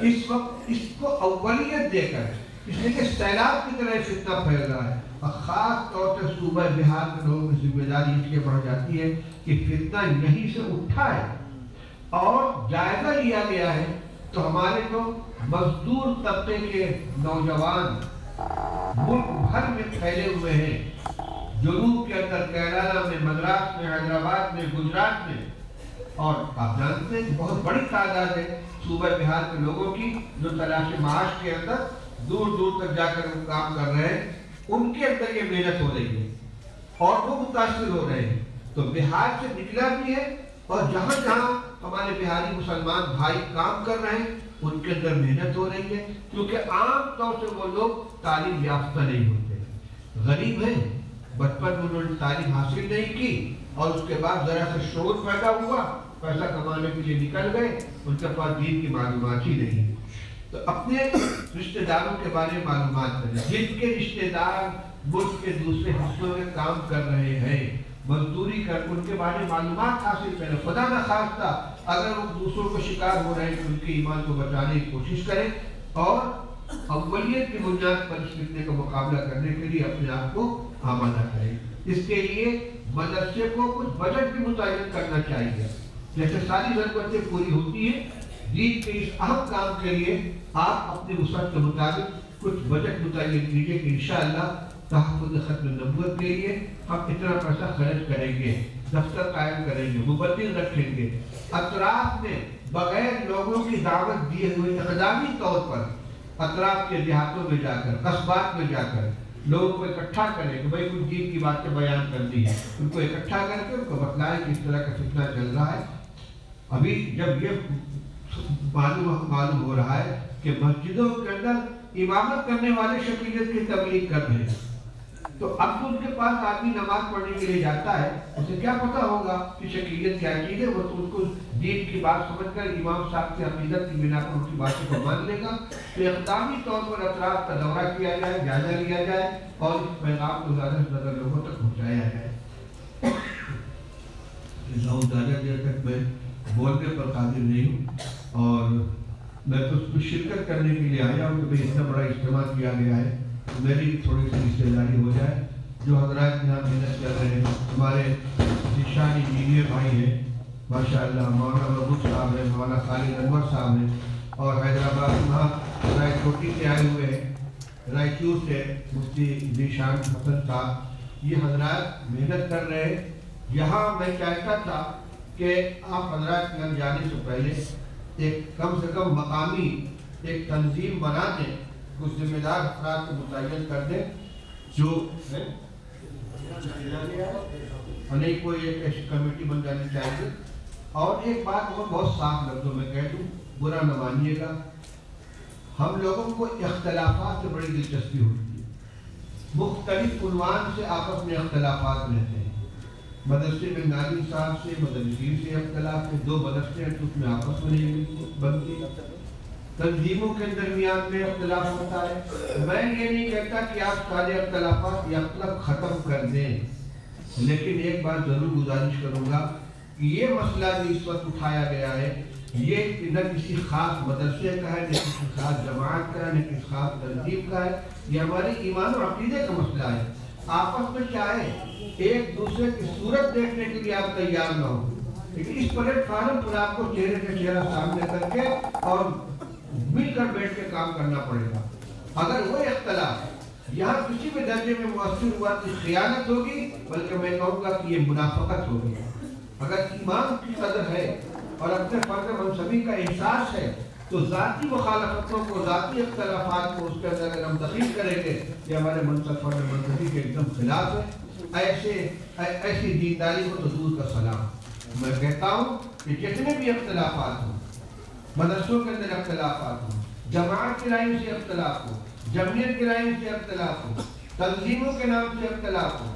اس وقت اس کو اولیت دے کر، اس لیے کہ سیلاب کی طرح فتنہ پھیل رہا ہے، اور خاص طور سے صوبہ بہار کے لوگوں کی ذمہ داری اس لیے بڑھ جاتی ہے کہ فتنہ یہیں سے اٹھا ہے اور جائزہ لیا گیا ہے، تو ہمارے جو مزدور طبقے کے نوجوان ملک بھر میں پھیلے ہوئے ہیں، جنوب کے اندر کیرالہ میں، مدراس میں، حیدرآباد میں، گجرات میں، اور آپ جانتے ہیں کہ بہت بڑی تعداد ہے صوبہ بہار کے لوگوں کی جو تلاش معاش کے اندر دور دور تک جا کر وہ کام کر رہے ہیں، ان کے اندر یہ محنت ہو رہی ہے اور وہ متاثر ہو رہے ہیں۔ تو بہار سے نکلا بھی ہے، اور جہاں جہاں ہمارے بہاری مسلمان بھائی کام کر رہے ہیں ان کے اندر محنت ہو رہی ہے، کیونکہ عام طور سے وہ لوگ تعلیم یافتہ نہیں ہوتے، غریب ہیں، بچپن میں انہوں نے تعلیم حاصل نہیں کی، اور اس کے بعد ذرا سے شعور پیدا ہوا، پیسہ کمانے کے لیے نکل گئے، ان کے پاس دین کی معلومات ہی نہیں۔ تو اپنے رشتہ داروں کے بارے میں معلومات کریں. جن کے رشتہ دار ملک کے دوسرے حصوں میں کام کر رہے ہیں, مزدوری کر, ان کے بارے میں معلومات حاصل کریں. خدا نہ خواستہ اگر وہ دوسروں کو شکار ہو رہے ہیں تو ان کے ایمان کو بچانے کی کوشش کریں, اور اولیت کی بنیاد پر اس فتنے کا مقابلہ کرنے کے لیے اپنے آپ کو آمادہ کریں. اس کے لیے مدرسے کو کچھ بجٹ بھی متعین کرنا چاہیے. جیسے ساری ضرورتیں پوری ہوتی ہیں, دین کے اس اہم کام کے لیے آپ اپنے وسعت کے مطابق کچھ بجٹ متعین کیجیے کہ انشاءاللہ تحفظ ختم نبوت کے لیے ہم اتنا پیسہ خرچ کریں گے, دفتر قائم کریں گے, مبلغ رکھیں گے. اطراف میں بغیر لوگوں کی دعوت دیے ہوئے اقدامی طور پر اطراف کے دیہاتوں میں جا کر, قصبات میں جا کر لوگوں کو اکٹھا کریں کہ بھائی کچھ دین کی باتیں بیان کرنی ہے. ان کو اکٹھا کر کے ان کو بتلائیں کہ اس طرح کا فتنہ چل رہا ہے. ابھی جب یہ معلوم ہو رہا ہے کہ مسجدوں کے اندر امامت کرنے والے شکیلیت کی تبلیغ کر رہے ہیں, تو اب تو ان کے پاس آدمی نماز پڑھنے کے لیے جاتا ہے, اسے کیا پتا ہوگا کہ شکیلیت کیا چیز ہے. وہ تو ان کو دین کی بات سمجھ کر امام صاحب کی عقیدت کی بنا پر ان کی باتوں کو مان لے گا. تو اقدامی طور پر اطراف کا دورہ کیا جائے, جائزہ لیا جائے اور اس پیغام کو زیادہ سے زیادہ لوگوں تک پہنچایا جائے. زیادہ دیر تک میں بولنے پر قادر نہیں ہوں, اور میں تو اس کو شرکت کرنے کے لیے آیا ہوں کہ بھائی اتنا بڑا اجتماع کیا گیا ہے, میری تھوڑی سی رشتہ داری ہو جائے. جو حضرات یہاں محنت کر رہے ہیں, ہمارے ذیشان انجینئر بھائی ہیں ماشاءاللہ, مولانا محبوب صاحب ہیں, مولانا خالد انور صاحب ہیں, اور حیدرآباد وہاں رائے چوٹی سے آئے ہوئے ہیں, رائچور سے مفتی ذیشان حسن صاحب. یہ حضرات محنت کر رہے ہیں. یہاں میں چاہتا تھا کہ آپ حضرات یہاں جانے سے پہلے ایک کم سے کم مقامی ایک تنظیم بنا دیں, کچھ ذمہ دار افراد کو متعین کر دیں جو نہیں کوئی ایک ایسی کمیٹی بن جانی چاہیے. اور ایک بات اور بہت صاف لفظوں میں کہہ دوں, برا نہ مانیے گا, ہم لوگوں کو اختلافات سے بڑی دلچسپی ہوتی ہے. مختلف عنوان سے آپس میں اختلافات رہتے ہیں. مدرسے میں ناظم صاحب سے, مدرسین سے اختلاف ہے, دو مدرسے ہیں تو اس میں آپس میں نہیں بنتی. تنظیموں کے درمیان میں اختلاف ہوتا ہے. میں یہ نہیں کہتا کہ آپ سارے اختلافات یا اختلاف ختم کر دیں, لیکن ایک بات ضرور گزارش کروں گا کہ یہ مسئلہ جو اس وقت اٹھایا گیا ہے, یہ نہ کسی خاص مدرسے کا ہے, نہ کسی خاص جماعت کا ہے, نہ کسی خاص تنظیم کا ہے. یہ ہمارے ایمان و عقیدے کا مسئلہ ہے. آپس میں چاہے ایک دوسرے کی صورت دیکھنے کے لیے آپ تیار نہ ہو, لیکن اس پلیٹ فارم پر آپ کو چہرے سے چہرہ سامنے کر کے اور مل کر بیٹھ کے کام کرنا پڑے گا. اگر وہ اختلاف یہاں کسی بھی درجے میں مؤثر ہوا تو خیانت ہوگی, بلکہ میں کہوں گا کہ یہ منافقت ہوگی. اگر ایمان کی قدر ہے اور اپنے فرض منصبی کا احساس ہے تو ذاتی مخالفتوں کو, ذاتی اختلافات کو اس کے اندر اگر ہم دخیل کریں گے, یہ ہمارے منصب فرض منصبی کے ایک دم خلاف ہے. ایسی دینداری کو تو دور کا سلام. میں کہتا ہوں کہ جتنے بھی اختلافات ہوں, مدرسوں کے اندر اختلافات ہوں, جماعت کی لائن سے اختلاف ہو, جمعیت کی لائن سے اختلاف ہو, تنظیموں کے نام سے اختلاف ہو,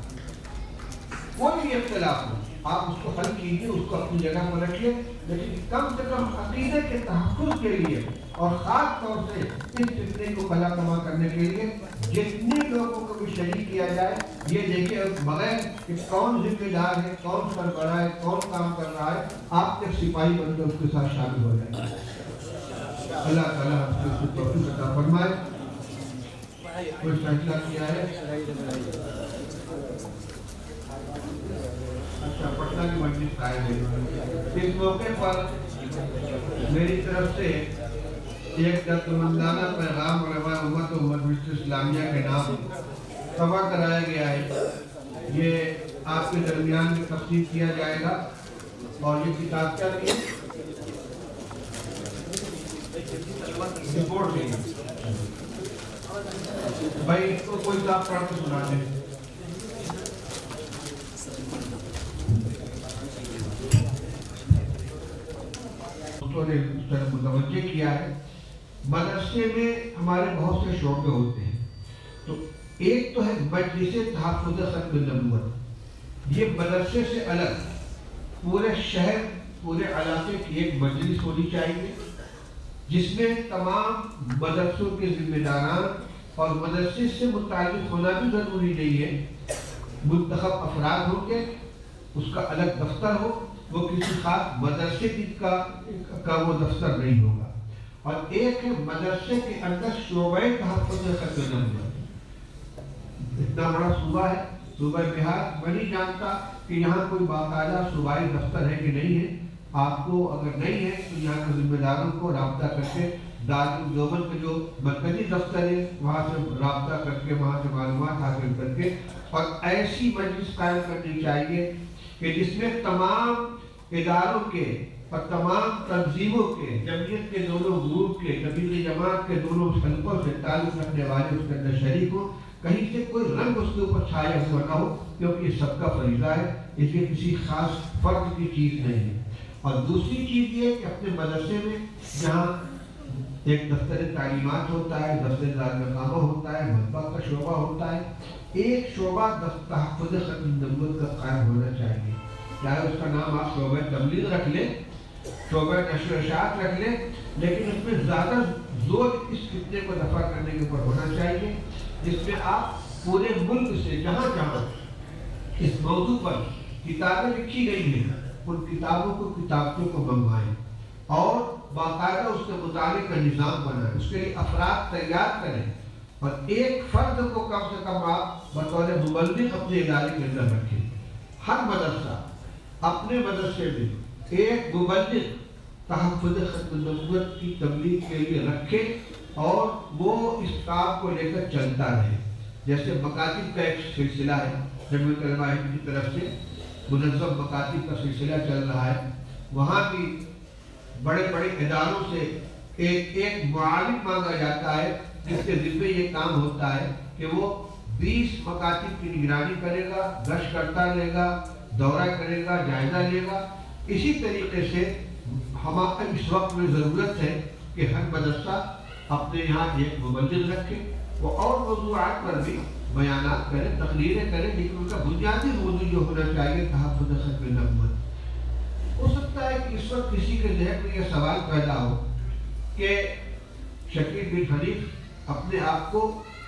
کوئی بھی اختلاف ہو, آپ اس کو حل کیجیے, اس کو اپنی جگہ پر رکھیے, لیکن کم سے کم عقیدے کے تحفظ کے لیے اور خاص طور سے اس فتنے کو بلا کما کرنے کے لیے جتنے لوگوں کو بھی شریک کیا جائے, یہ دیکھیں بغیر کہ کون ذمہ دار ہے, کون سربراہ ہے, کون کام کر رہا ہے, آپ ایک سپاہی بن کر اس کے ساتھ شامل ہو جائیں. اللہ تعالیٰ آپ کو توفیق عطا فرمائے. کوئی فیصلہ کیا ہے؟ اچھا, پٹنہ کی مجلس قائم ہے. اس موقع پر میری طرف سے ایک دردمندانہ پیغام علماء امت و مجلس اسلامیہ کے نام سبا کرایا گیا ہے. یہ آپ کے درمیان میں تقسیم کیا جائے گا. اور یہ کتاب کیا کی رپورٹ ہے بھائی, اس کو کوئی صاحب پڑھ کے سنا دیں. نے اس طرح متوجہ کیا ہے. مدرسے میں ہمارے بہت سے شعبے ہوتے ہیں. تو ایک تو ہے مجلس تحفظ ختم نبوت. یہ مدرسے سے الگ پورے شہر, پورے علاقے کی ایک مجلس ہونی چاہیے جس میں تمام مدرسوں کے ذمہ داران اور مدرسے سے متعلق ہونا بھی ضروری نہیں ہے، منتخب افراد ہوں گے، اس کا الگ دفتر ہو، وہ کسی خاص مدرسے کا وہ دفتر نہیں ہوگا۔ اور ایک ہے مدرسے کے اندر شعبہ تحفظ خط نبوت۔ اتنا بڑا صوبہ ہے صوبہ بہار، میں نہیں جانتا کہ یہاں کوئی باقاعدہ صوبائی دفتر ہے کہ نہیں ہے۔ آپ کو اگر نہیں ہے تو یہاں کے ذمہ داروں کو رابطہ کر کے دارالعلوم دیوبند کا جو مرکزی دفتر ہے وہاں سے رابطہ کر کے وہاں سے معلومات حاصل کر کے اور ایسی مجلس قائم کرنی چاہیے کہ جس میں تمام اداروں کے اور تمام تنظیموں کے، جمعیت کے دونوں گروپ کے، تبلیغی جماعت کے دونوں حلقوں سے تعلق رکھنے والے اس کے اندر شریک ہوں، کہیں سے کوئی رنگ اس کے اوپر چھایا ہوا نہ ہو، کیونکہ یہ سب کا فریضہ ہے، اس لیے کسی خاص فرد کی چیز نہیں ہے۔ اور دوسری چیز یہ کہ اپنے مدرسے میں جہاں ایک دفتر تعلیمات ہوتا ہے، دفتر دارالمقامہ ہوتا ہے، مطبخ کا شعبہ ہوتا ہے، ایک شعبہ تحفظ خط نبوت کا قائم ہونا چاہیے، چاہے اس کا نام آپ شعبہ تبلیغ رکھ لیں، شعبہ نشر و اشاعت رکھ لیں، لیکن اس میں زیادہ زور اس فتنے کو دفع کرنے کے اوپر ہونا چاہیے جس میں آپ پورے ملک سے جہاں جہاں اس موضوع پر کتابیں لکھی گئی ہیں ان کتابوں کو کتابتوں کو منگوائیں اور باقاعدہ اس کے مطالعے کا نظام بنائیں، اس کے لیے افراد تیار کریں اور ایک فرد کو کم سے کم آپ بطور مبلغ اپنے ادارے کے اندر رکھیں۔ ہر مدرسہ اپنے مدرسے میں ایک مبلغ تحفظ خط نبوت کی تبلیغ کے لیے رکھے اور وہ اس کام کو لے کر چلتا رہے۔ جیسے مکاتب کا ایک سلسلہ ہے، جمعیت علماء ہند کی طرف سے منظم مکاتب کا سلسلہ چل رہا ہے، وہاں بھی بڑے بڑے اداروں سے ایک معاون مانگا جاتا ہے جس کے ذمہ یہ کام ہوتا ہے کہ وہ 20 مکاتب کی نگرانی کرے گا، گشت کرتا رہے گا، دورہ کرے گا، جائزہ لے گا۔ اسی طریقے سے ہمارے اس وقت میں ضرورت ہے کہ ہر مدرسہ اپنے یہاں ایک مبلغ رکھے، وہ اور موضوعات پر بھی بیانات کرے، تقریریں کرے، لیکن ان کا بنیادی موضوع جو ہونا چاہیے تحفظ خط نبوت۔ ہو سکتا ہے کہ اس وقت کسی کے ذہن میں یہ سوال پیدا ہو کہ شکیل بن حنیف اپنے آپ کو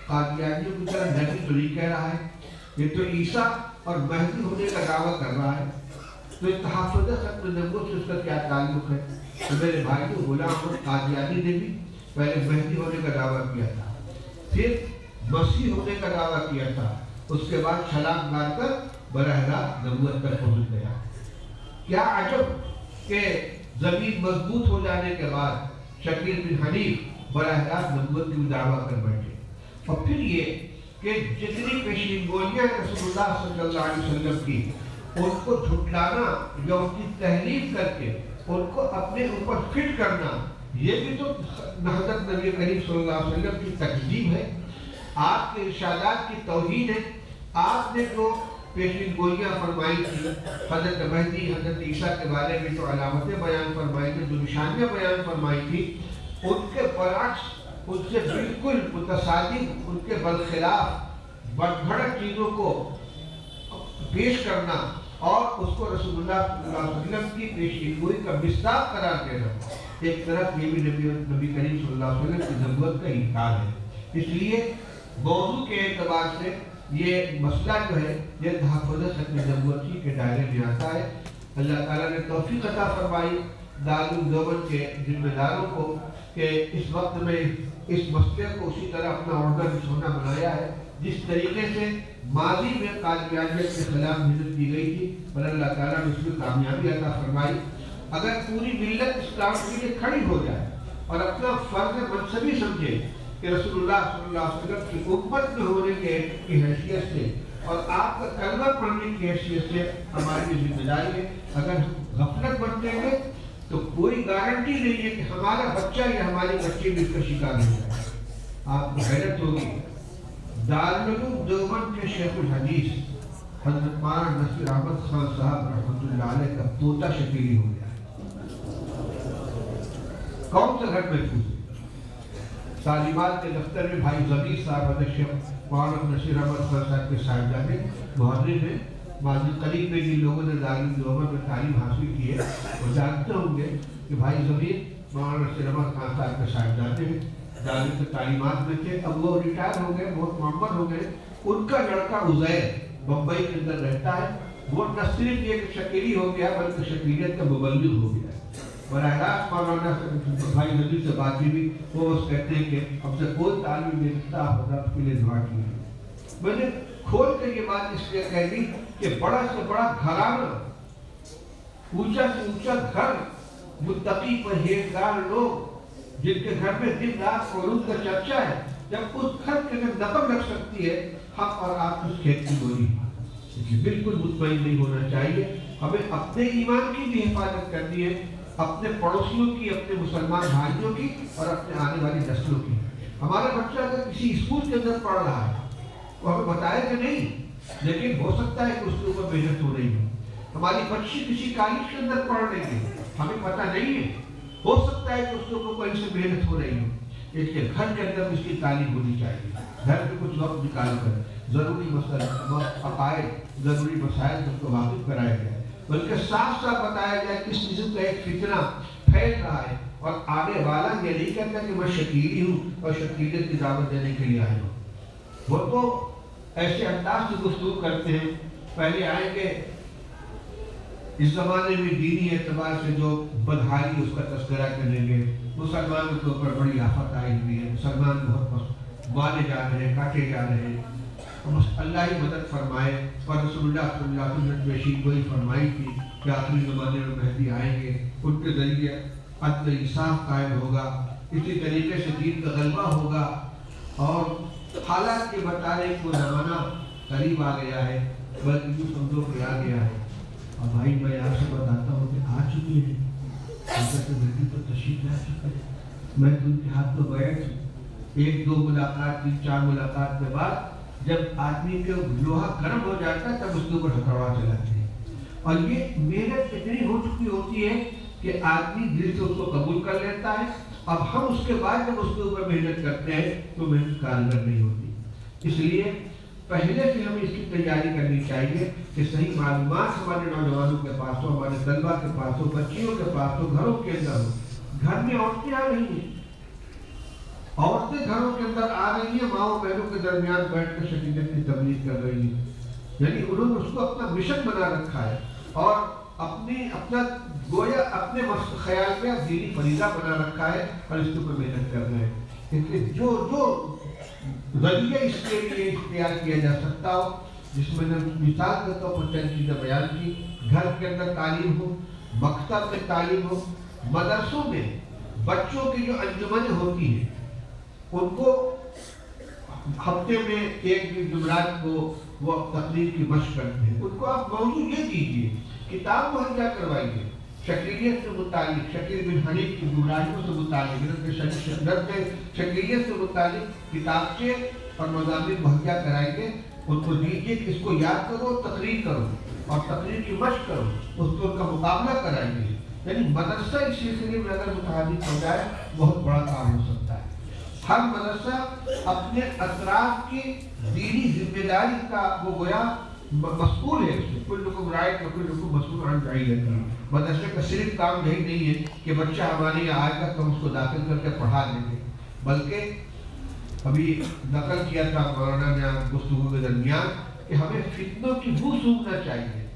قادیانیوں کی طرح نبی تو نہیں کہہ رہا ہے، یہ تو عیسیٰ اور مہدی ہونے کا دعویٰ کر رہا ہے، تو تحفظ خط نبوت سے اس کا کیا تعلق ہے؟ تو میرے بھائی غلام احمد قادیانی نے بھی پہلے مہدی ہونے کا دعویٰ کیا تھا، پھر مسیح ہونے کا دعویٰ کیا تھا، اس کے بعد چھلانگ مار کر براہ راست نبوت تک پہنچ گیا۔ کیا عجب کہ زمین مضبوط ہو جانے کے بعد شکیل بن حنیف براہ راست نبوت کی دعویٰ کر بیٹھے۔ اور پھر یہ کہ جتنی پیشین گوئیاں رسول اللہ صلی اللہ علیہ وسلم کی ان کو جھٹلانا یا ان کی تحریف کر کے ان کو اپنے اوپر فٹ کرنا، یہ بھی تو حضرت نبی کریم صلی اللہ علیہ وسلم کی تکذیب ہے، آپ کے ارشادات کی توہین ہے۔ آپ نے جو پیشین گوئیاں فرمائی تھی حضرت مہدی، حضرت عیسیٰ کے بارے میں جو علامتیں بیان فرمائی تھی، جو نشانیاں بیان فرمائی تھی، ان کے برعکس، ان سے بالکل متصادم، ان کے برخلاف بڑھ چیزوں کو پیش کرنا اور اس کو رسول اللہ صلی اللہ علیہ وسلم کی پیشین گوئی کا مصداق قرار دینا، ایک طرف یہ بھی نبی کریم صلی اللہ علیہ وسلم کی نبوت کا انکار ہے۔ اس لیے موضوع کے اعتبار سے یہ مسئلہ جو ہے یہ تحفظ خط نبوت کے دائرے میں آتا ہے۔ اللہ تعالیٰ نے توفیق عطا فرمائی دارالعلوم دیوبند کے ذمہ داروں کو کہ اس وقت میں اس مسئلے کو اسی طرح اپنا عہدہ نشانہ بنایا ہے جس طریقے سے ماضی میں قادیانیت کے خلاف محنت کی گئی تھی، اور اللہ تعالیٰ نے اس میں کامیابی عطا فرمائی۔ اگر پوری ملت اسلام کے لیے کھڑی ہو جائے اور اپنا فرض منصبی سمجھے کہ رسول اللہ صلی اللہ علیہ وسلم کی امت میں ہونے کی حیثیت سے اور آپ کا کلمہ پڑھنے کی حیثیت سے ہماری ذمہ داری ہے، اگر ہم غفلت برتیں گے تو کوئی گارنٹی نہیں ہے کہ ہمارا بچہ یا ہماری بچی بھی اس کا شکار ہو جائے۔ آپ کو حیرت ہوگی، دارالعلوم دیوبند کے شیخ الحدیث حضرت مولانا نصیر احمد خان صاحب رحمۃ اللہ علیہ کا پوتا شکیلی ہو گیا۔ کون سا گھر محفوظ ہے؟ تعلیمات کے دفتر میں بھائی ضمیر صاحب حضرت شیخ مولانا نصیر احمد خان صاحب کے صاحبزادے محرر ہیں، ماضی قریب میں جن لوگوں نے دارالعلوم دیوبند میں تعلیم حاصل کی ہے وہ جانتے ہوں گے کہ بھائی زمین مولانا نصیر احمد خان صاحب کے صاحبزادے ہیں، جامعہ کے تعلیمات میں تھے، اب وہ ریٹائر ہو گئے، بہت معمر ہو گئے. ان کا لڑکا عزیر بمبئی کے اندر رہتا ہے، وہ نہ صرف یہ شکیلی ہو گیا بلکہ شکیلیت کا مبلغ ہو گیا. براہ راست مولانا بھائی نبی سے بات ہوئی، وہ بس کہتے ہیں کہ ہم سے کوئی تعلیم نہیں سکتا، آپ حضرات کے لیے دعا کیجیے. میں نے کھول کر یہ بات اس لیے کہہ دی کہ بڑا سے بڑا گھرانہ، اونچا سے اونچا گھر، متقی پرہیزگار لوگ جن کے گھر میں دن رات علوم کا چرچا ہے، جب اس گھر کے اندر نقم رکھ سکتی ہے حق اور آپ اس کھیت کی بولی. بالکل مطمئن نہیں ہونا چاہیے. ہمیں اپنے ایمان کی بھی حفاظت کرنی ہے، اپنے پڑوسیوں کی، اپنے مسلمان بھائیوں کی اور اپنے آنے والی نسلوں کی. ہمارا بچہ اگر کسی اسکول کے اندر پڑھ رہا ہے وہ ہمیں بتائے کہ نہیں، لیکن ہو سکتا ہے کہ اس کے اوپر محنت ہو رہی ہے. ہماری بچی کسی کالج کے اندر پڑھ رہی ہے، ہمیں پتہ نہیں ہے، ہو سکتا ہے کہ اس کے اوپر کہیں سے محنت ہو رہی ہے. اس کے گھر کے اندر اس کی تعلیم ہونی چاہیے. گھر میں کچھ وقت نکال کر ضروری مسئلہ عقائد، ضروری مسائل کو واقف کرایا جائے، بلکہ صاف صاف بتایا جائے کس قسم کا ایک فتنہ پھیل رہا ہے اور آنے والا یہ نہیں کہتا کہ میں شکیلی ہوں اور شکیلیت کی دعوت دینے کے لیے آیا ہوں. وہ تو ایسے انداز سے گفتگو کرتے ہیں، پہلے آئیں گے اس زمانے میں دینی اعتبار سے جو بدحالی اس کا تذکرہ کریں گے. مسلمانوں کے اوپر بڑی آفت آئی ہوئی ہے، مسلمان بہت مارے جا رہے ہیں، کاٹے جا رہے ہیں. اللہ ہی مدد فرمائے. اور رسول اللہ صلی اللہ علیہ وسلم نے پیشین گوئی فرمائی تھی کہ آخری زمانے میں مہدی آئیں گے، ان کے ذریعے عدل انصاف قائم ہوگا، اسی طریقے سے دین کا غلبہ ہوگا. اور حالات کے مطابق وہ زمانہ قریب آ گیا ہے، بلکہ جو سمجھو کہ آ گیا ہے. اور بھائی میں آپ سے بتاتا ہوں کہ آ چکے ہیں، حضرت مہدی پر تشریف لا چکے ہیں. میں تو ان کے ہاتھ میں بیٹھ ہوں. ایک دو ملاقات، تین چار ملاقات کے بعد جب آدمی کے لوہا گرم ہو جاتا ہے تب اس کے اوپر ہتھوڑا چلاتے ہیں. اور یہ محنت اتنی ہو چکی ہوتی ہے کہ آدمی دل سے اس کو قبول کر لیتا ہے. اب ہم اس کے بعد جب اس کے اوپر محنت کرتے ہیں تو محنت کارگر نہیں ہوتی. اس لیے پہلے سے ہمیں اس کی تیاری کرنی چاہیے کہ صحیح معلومات ہمارے نوجوانوں کے پاس ہو، ہمارے طلبہ کے پاس ہو، بچیوں کے پاس ہو، گھروں کے اندر ہو. گھر میں عورتیں آ رہی ہیں، عورتیں گھروں کے اندر آ رہی ہیں، ماؤں بہنوں کے درمیان بیٹھ کر شکیلیت کی تبلیغ کر رہی ہیں. یعنی انہوں نے اس کو اپنا مشن بنا رکھا ہے اور اپنا گویا اپنے خیال میں دینی فریضہ بنا رکھا ہے اور اس کے اوپر محنت کر رہے ہیں. جو ذریعہ اس کے لیے اختیار کیا جا سکتا ہو، جس میں نے مثال کے طور پر چند چیزیں بیان کی. گھر کے اندر تعلیم ہو، مکتب میں تعلیم ہو، مدرسوں میں بچوں کی جو انجمنیں ہوتی ہیں ان کو ہفتے میں ایک دن جمعرات کو وہ تقریر کی مشق کرتے ہیں. ان کو آپ موضوع یہ دیجیے، کتاب مہیا کروائیے شکیلیت سے متعلق، شکیل بن حنیف کی گمراہیوں سے متعلق، شکیلیت سے متعلق کتابچے اور مضامین مہیا کرائیں گے. ان کو دیجیے کہ اس کو یاد کرو، تقریر کرو اور تقریر کی مشق کرو، اس کو ان کا مقابلہ کرائیں گے. یعنی مدرسہ اس سلسلے میں اگر متحرک ہو جائے بہت بڑا کام ہو سکتا ہے. ہر مدرسہ اپنے اطراف کی دینی ذمہ داری کا وہ گویا مسئول ہے. کلکم راعٍ وکلکم مسئول عن رعیتہ. مدرسے کا صرف کام یہی نہیں ہے کہ بچہ ہمارے یہاں آئے گا تو ہم اس کو داخل کر کے پڑھا دیں گے، بلکہ ابھی نقل کیا تھا مولانا نے گفتگو کے درمیان کہ ہمیں فتنوں کی بو سونگنا چاہیے.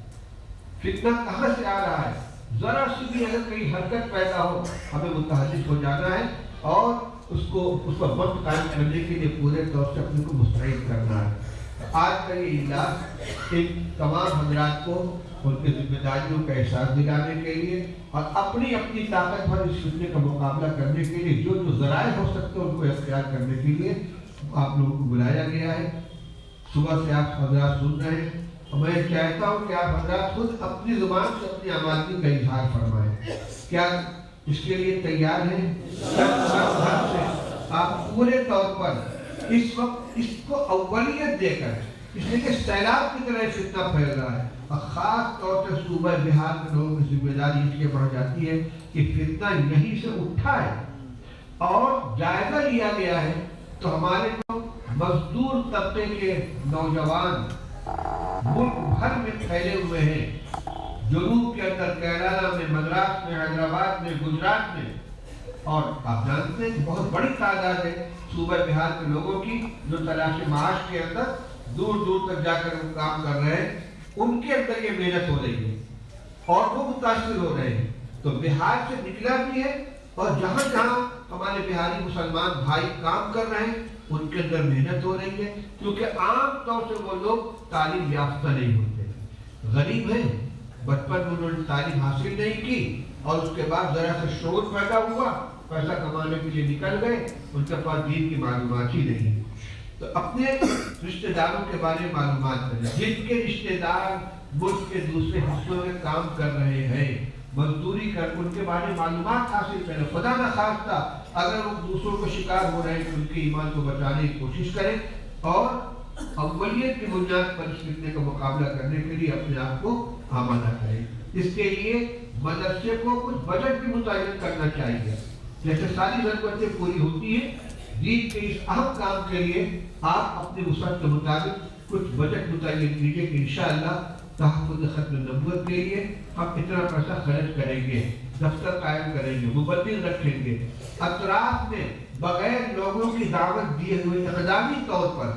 فتنہ کہاں سے آ رہا ہے؟ ذرا سی بھی اگر کہیں حرکت پیدا ہو ہمیں متحرک ہو جانا ہے اور اس پر وقت قائم کرنے کے لیے پورے طور سے اپنے کو مستعد کرنا ہے. آج کا یہ اجلاس ان تمام حضرات کو ان کے ذمہ داریوں کا احساس دلانے کے لیے اور اپنی اپنی طاقت پر اس فتنے کا مقابلہ کرنے کے لیے جو ذرائع ہو سکتے ہیں ان کو اختیار کرنے کے لیے آپ لوگوں کو بلایا گیا ہے. صبح سے آپ حضرات سن رہے ہیں اور میں چاہتا ہوں کہ آپ حضرات خود اپنی زبان سے اپنی آمادگی کا اظہار فرمائیں. کیا اس کے لیے تیار ہیں؟ آپ پورے طور پر اس وقت اس کو اولیت دے کر، اس لیے کہ سیلاب کی طرح فتنہ پھیل رہا ہے اور خاص طور سے صوبہ بہار کے لوگوں کی ذمہ داری اس لیے بڑھ جاتی ہے کہ فتنہ یہیں سے اٹھا ہے اور جائزہ لیا گیا ہے. تو ہمارے جو مزدور طبقے کے نوجوان ملک بھر میں پھیلے ہوئے ہیں، جنوب کے اندر کیرالہ میں، مدراس میں، حیدرآباد میں، گجرات میں، اور آپ جانتے ہیں بہت بڑی تعداد ہے صوبہ بہار کے لوگوں کی جو تلاش معاش کے اندر دور دور تک جا کر کام کر رہے ہیں، ان کے اندر یہ محنت ہو رہی ہے اور وہ متاثر ہو رہے ہیں۔ تو بہار سے نکلا بھی ہے، اور جہاں جہاں ہمارے بہاری مسلمان بھائی کام کر رہے ہیں ان کے اندر محنت ہو رہی ہے، کیونکہ عام طور سے وہ لوگ تعلیم یافتہ نہیں ہوتے، غریب ہیں، بچپن میں انہوں نے تعلیم حاصل نہیں کی اور اس کے بعد ذرا سے شعور پیدا ہوا، پیسہ کمانے کے لیے نکل گئے، ان کے پاس دین کی معلومات ہی نہیں۔ تو اپنے رشتہ داروں کے بارے میں معلومات کریں، جن کے رشتہ دار ملک کے دوسرے حصوں میں کام کر رہے ہیں، مزدوری کر ان کے بارے میں معلومات حاصل کریں، خدا نہ خواستہ اگر وہ دوسروں کو شکار ہو رہے ہیں تو ان کے ایمان کو بچانے کی کوشش کریں، اور اولیت کی بنیاد پر اس فتنے کا مقابلہ کرنے کے لیے اپنے آپ کو آمادہ کریں۔ اس کے لیے مدرسے کو کچھ بجٹ بھی متعین کرنا چاہیے، جیسے ساری ضرورتیں پوری ہوتی ہیں، دین کے اس اہم کام کے لیے آپ اپنے وسعت کے مطابق کچھ بجٹ متعین کیجیے کہ انشاءاللہ تحفظ ختم نبوت کے لیے ہم اتنا پیسہ خرچ کریں گے، دفتر قائم کریں گے، مبلغ رکھیں گے، اطراف میں بغیر لوگوں کی دعوت دیے ہوئے اقدامی طور پر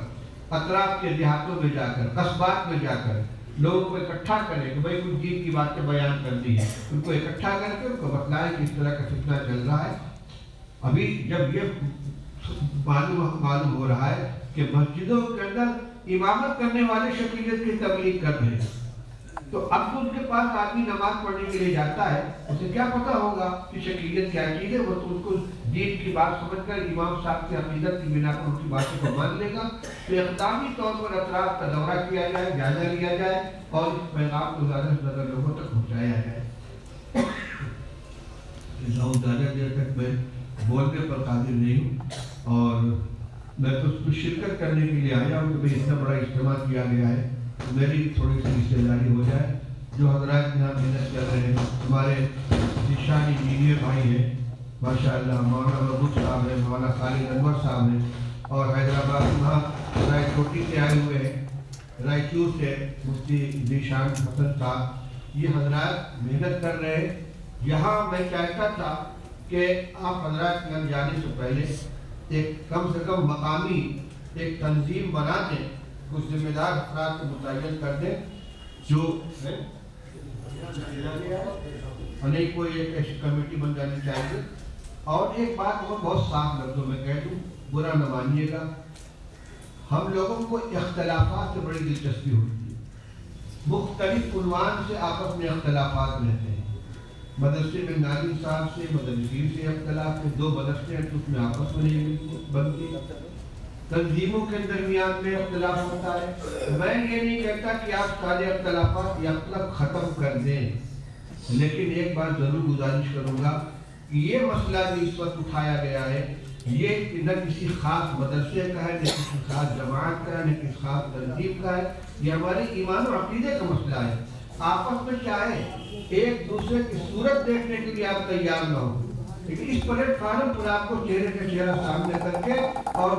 اطراف کے دیہاتوں میں جا کر، قصبات میں جا کر لوگوں کو اکٹھا کریں کہ بھائی کچھ دین کی باتیں بیان کرنی ہے، ان کو اکٹھا کر کے ان کو بتلائیں کہ اس طرح کا فتنہ چل رہا ہے۔ ابھی جب یہ معلوم ہو رہا ہے کہ مسجدوں کے اندر امامت کرنے والے شکیلیت کی تبلیغ کر رہے ہیں، تو اب تو ان کے پاس آدمی نماز پڑھنے کے لیے جاتا ہے، اسے کیا پتا ہوگا کہ شکیلیت کیا چیز ہے؟ وہ تو اس کو دین کی بات سمجھ کر امام صاحب کی عقیدت کی بنا پر ان کی باتوں کو مان لے گا۔ تو اقدامی طور پر اطراف کا دورہ کیا جائے، جائزہ لیا جائے اور اس پیغام کو زیادہ سے زیادہ لوگوں تک پہنچایا جائے۔ زیادہ دیر تک میں بولنے پر قادر نہیں ہوں، اور میں تو اس کو شرکت کرنے کے لیے آیا ہوں کہ بھائی اتنا بڑا اجتماع کیا گیا ہے، میری تھوڑی سی حصہ داری ہو جائے۔ جو حضرات یہاں محنت کر رہے ہیں، ہمارے ذیشان انجینئر بھائی ہیں ماشاءاللہ، مولانا محبوب صاحب ہیں، مولانا خالد انور صاحب ہیں، اور حیدرآباد وہاں رائے چوٹی سے آئے ہوئے ہیں، رائچور سے مفتی ذیشان حسن صاحب، یہ حضرات محنت کر رہے ہیں۔ یہاں میں چاہتا تھا کہ آپ حضرات یہاں جانے سے پہلے ایک کم سے کم مقامی ایک تنظیم بنا دیں، کچھ ذمہ دار افراد کو متعین کر دیں جو نہیں کوئی ایک ایسی کمیٹی بن جانی چاہیے۔ اور ایک بات اور بہت صاف لفظوں میں کہہ دوں، برا نہ مانیے گا، ہم لوگوں کو اختلافات سے بڑی دلچسپی ہوتی ہے، مختلف عنوان سے آپس میں اختلافات رہتے ہیں۔ مدرسے میں ناظم صاحب سے، مدرسین سے اختلاف ہے، دو مدرسے ہیں تو اس میں آپس میں نہیں بنتی، تنظیموں کے درمیان میں اختلاف ہوتا ہے۔ میں یہ نہیں کہتا کہ آپ سارے اختلافات یا اختلاف ختم کر دیں، لیکن ایک بات ضرور گزارش کروں گا کہ یہ مسئلہ بھی اس وقت اٹھایا گیا ہے، یہ نہ کسی خاص مدرسے کا ہے، نہ کسی خاص جماعت کا ہے، نہ کسی خاص تنظیم کا ہے، یہ ہمارے ایمان و عقیدے کا مسئلہ ہے۔ آپس میں چاہے ایک دوسرے کی صورت دیکھنے کے لیے آپ تیار نہ ہو، لیکن اس پلیٹ فارم پر آپ کو چہرے کے چہرہ سامنے کر کے اور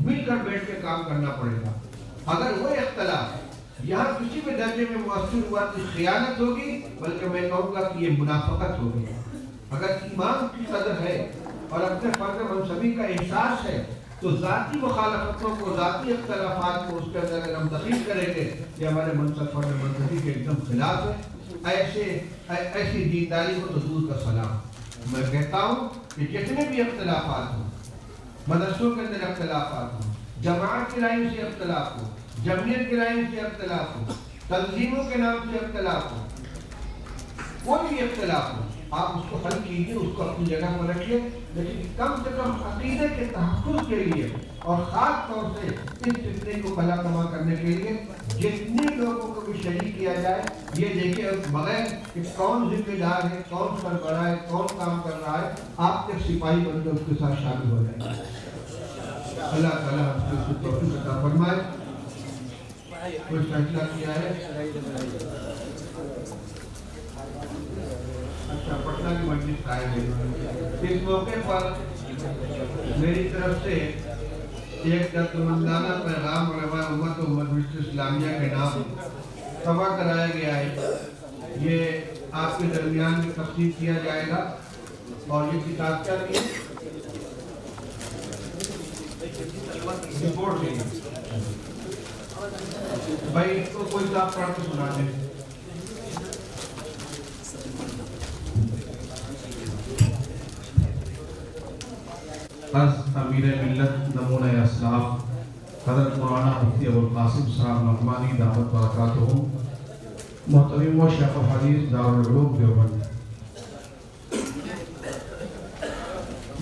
مل کر بیٹھ کے کام کرنا پڑے گا۔ اگر وہ اختلاف یہاں کسی بھی درجے میں مؤثر ہوا تو خیانت ہوگی، بلکہ میں کہوں گا کہ یہ منافقت ہوگی۔ اگر ایمان کی قدر ہے اور اپنے فرض منصبی کا احساس ہے تو ذاتی مخالفتوں کو، ذاتی اختلافات کو اس کے اندر اگر ہم دخیل کریں گے، یہ ہمارے منصب فرض منصبی کے ایک دم خلاف ہے۔ ایسی دینداری کو تو دور کا سلام۔ میں کہتا ہوں کہ جتنے بھی اختلافات ہوں، مدرسوں کے اندر اختلافات ہوں، جماعت کی لائن سے اختلاف ہو، جمعیت کی لائن سے اختلاف ہو، تنظیموں کے نام سے اختلاف ہو، کوئی بھی اختلاف ہو، آپ اس کو حل کیجیے، اس کو اپنی جگہ پر رکھیے، لیکن کم سے کم عقیدے کے تحفظ کے لیے اور خاص طور سے اس فتنے کو پلا کما کرنے کے لیے جتنے لوگوں کو بھی شریک کیا جائے، یہ دیکھیں بغیر کہ کون ذمہ دار ہے، کون سربراہ ہے، کون کام کر رہا ہے، آپ ایک سپاہی بن کر اس کے ساتھ شامل ہو جائیں۔ اللہ تعالیٰ ہم کو توفیق عطا فرمائے۔ کوئی فیصلہ کیا ہے؟ اچھا، پٹنہ کی مجلس آئے ہیں۔ اس موقع پر میری طرف سے ایک دردمندانہ پیغام علماء امت و مجلس اسلامیہ کے نام سبا کرایا گیا ہے۔ یہ آپ کے درمیان میں تقسیم کیا جائے گا. اور یہ کتاب کیا دی رپورٹ دی بھائی اس کو کوئی کتاب پڑھ کے سنا دیں. از امیر ملت نمونہ اسلاف حضرت مولانا مفتی ابوالقاسم صاحب نعمانی دعوت برکاتہ محترم و شیخ الحدیث دارالعلوم دیوبند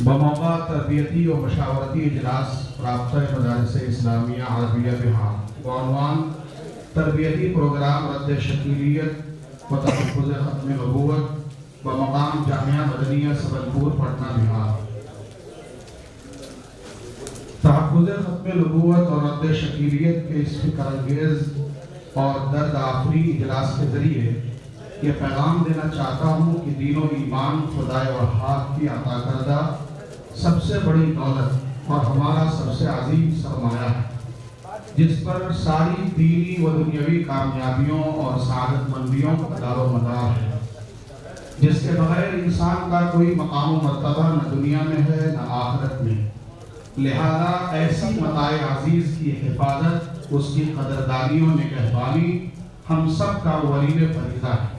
بموقع تربیتی و مشاورتی اجلاس رابطہ مدارس اسلامیہ عربیہ بہار بعنوان تربیتی پروگرام رد شکیلیت و تحفظ ختم نبوت بمقام جامعہ مدنیہ سبلپور پٹنہ بہار. تحفظ ختم نبوت اور رد شکیلیت کے اس فکر انگیز اور درد آفری اجلاس کے ذریعے یہ پیغام دینا چاہتا ہوں کہ دین و ایمان خدائے اور حق کی عطا کردہ سب سے بڑی دولت اور ہمارا سب سے عظیم سرمایہ ہے، جس پر ساری دینی و دنیاوی کامیابیوں اور سعادت مندیوں کا دار و مدار ہے، جس کے بغیر انسان کا کوئی مقام و مرتبہ نہ دنیا میں ہے نہ آخرت میں. لہذا ایسی متاع عزیز کی حفاظت، اس کی قدردانی و نگہبانی ہم سب کا ولین فریضہ ہے.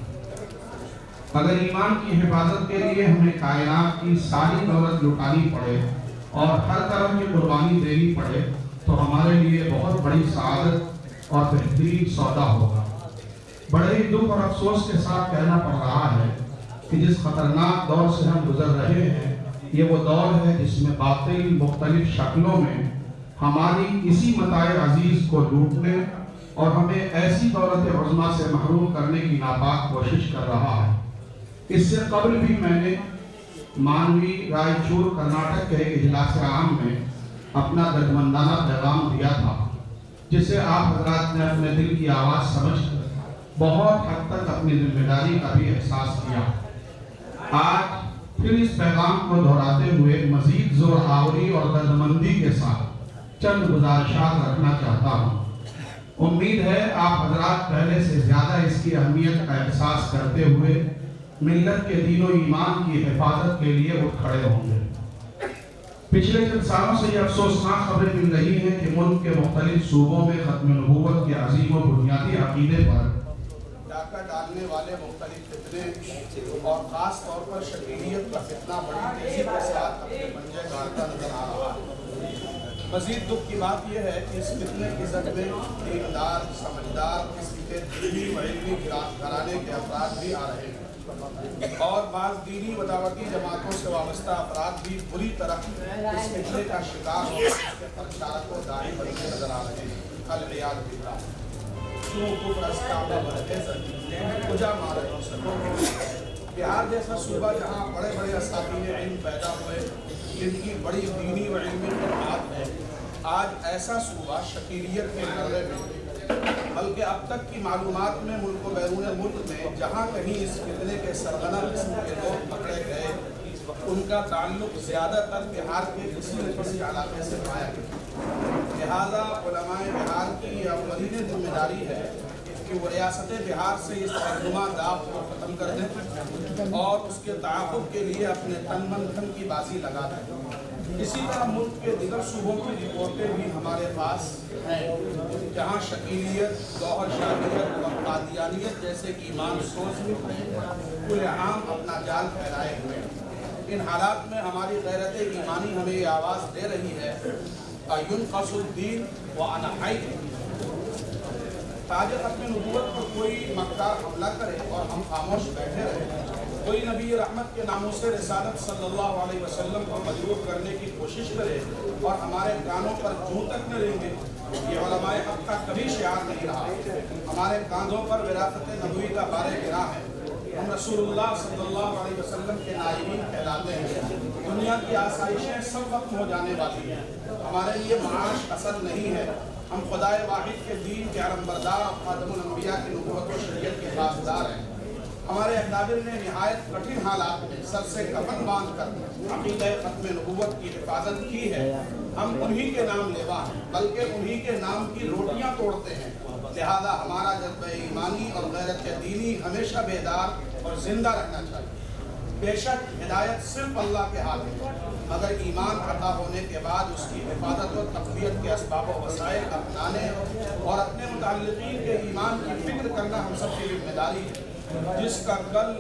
اگر ایمان کی حفاظت کے لیے ہمیں کائنات کی ساری دولت لٹانی پڑے اور ہر طرح کی قربانی دینی پڑے تو ہمارے لیے بہت بڑی سعادت اور بہترین سودا ہوگا. بڑے ہی دکھ اور افسوس کے ساتھ کہنا پڑ رہا ہے کہ جس خطرناک دور سے ہم گزر رہے ہیں یہ وہ دور ہے جس میں باطل مختلف شکلوں میں ہماری اسی متاع عزیز کو لوٹنے اور ہمیں ایسی دولت عظمیٰ سے محروم کرنے کی ناپاک کوشش کر رہا ہے. اس سے قبل بھی میں نے مانوی رائچور کرناٹک کے ایک اجلاس عام میں اپنا دردمندانہ پیغام دیا تھا، جسے آپ حضرات نے اپنے دل کی آواز سمجھ کر بہت حد تک اپنی ذمہ داری کا بھی احساس کیا. آج پھر اس پیغام کو دہراتے ہوئے مزید زور آوری اور دردمندی کے ساتھ چند گزارشات رکھنا چاہتا ہوں. امید ہے آپ حضرات پہلے سے زیادہ اس کی اہمیت کا احساس کرتے ہوئے ملت کے دین و ایمان کی حفاظت کے لیے اٹھ کھڑے ہوں گے. پچھلے چند سالوں سے یہ افسوسناک خبریں مل رہی ہیں کہ ملک کے مختلف صوبوں میں ختم نبوت کے عظیم و بنیادی عقیدے پر ڈاکہ ڈالنے والے مختلف فتنے اور خاص طور پر شکیلیت کا فتنہ بڑی تیزی کے ساتھ اپنے پنجے گاڑتا نظر آ رہا ہے. مزید دکھ کی بات یہ ہے کہ اس فتنے کی زد میں دیندار، سمجھدار، کسی کے دینی و علمی گھرانے کے افراد بھی آ رہے ہیں اور بعض دینی و دعوتی جماعتوں سے وابستہ افراد بھی بری طرح اس فتنے کا شکار ہو اس کے پرچار کو دائیں بنتے نظر آ رہے ہیں. العیاذ باللہ. بہار جیسا صوبہ جہاں بڑے بڑے اساتذہ علم پیدا ہوئے جن کی بڑی دینی و علمی خدمات ہے، آج ایسا صوبہ شکیلیت کے گرے میں بلکہ اب تک کی معلومات میں ملک و بیرون ملک میں جہاں کہیں اس فتنے کے سرغنہ قسم کے لوگ پکڑے گئے ان کا تعلق زیادہ تر بہار کے کسی نہ کسی علاقے سے پایا گیا. لہذا علماء بہار کی یہ اولین ذمہ داری ہے کہ وہ ریاست بہار سے اس ترجمہ داغ کو ختم کر دیں اور اس کے تعاقب کے لیے اپنے تن من دھن کی بازی لگا دیں. اسی طرح ملک کے دیگر صوبوں کی رپورٹیں بھی ہمارے پاس ہیں جہاں شکیلیت، گوہر شاہیت اور قادیانیت جیسے ایمان سوز کل عام اپنا جال پھیلائے ہوئے. ان حالات میں ہماری غیرت ایمانی ہمیں یہ آواز دے رہی ہے ينقص الدین وانا حی. تاج ختم نبوت پر کوئی مکار حملہ کرے اور ہم خاموش بیٹھے رہے، کوئی نبی رحمت کے ناموس رسالت صلی اللہ علیہ وسلم کو مجروح کرنے کی کوشش کرے اور ہمارے کانوں پر جوں تک نہ لیں گے، یہ علماء حق کا کبھی شعار نہیں رہا. ہمارے کاندھوں پر وراثت نبوی کا بار گرا ہے. ہم رسول اللہ صلی اللہ علیہ وسلم کے نائبین کہلاتے ہیں. دنیا کی آسائشیں سب وقت ہو جانے والی ہیں. ہمارے لیے معاش اصل نہیں ہے. ہم خدائے واحد کے دین کے علمبردار اور خاتم الانبیاء کی نبوت و شریعت کے پاسدار ہیں. ہمارے اکابر نے نہایت کٹھن حالات میں سر سے کفن باندھ کر عقیدہ ختم نبوت کی حفاظت کی ہے. ہم انہی کے نام لیوا ہیں، بلکہ انہی کے نام کی روٹیاں توڑتے ہیں. لہذا ہمارا جذبہ ایمانی اور غیرت دینی ہمیشہ بیدار اور زندہ رہنا چاہیے۔ بے شک ہدایت صرف اللہ کے ہاتھ میں، مگر ایمان عطا ہونے کے بعد اس کی حفاظت و تقویت کے اسباب و وسائل اپنانے اور اپنے متعلقین کے ایمان کی فکر کرنا ہم سب کی ذمہ داری ہے، جس کا کل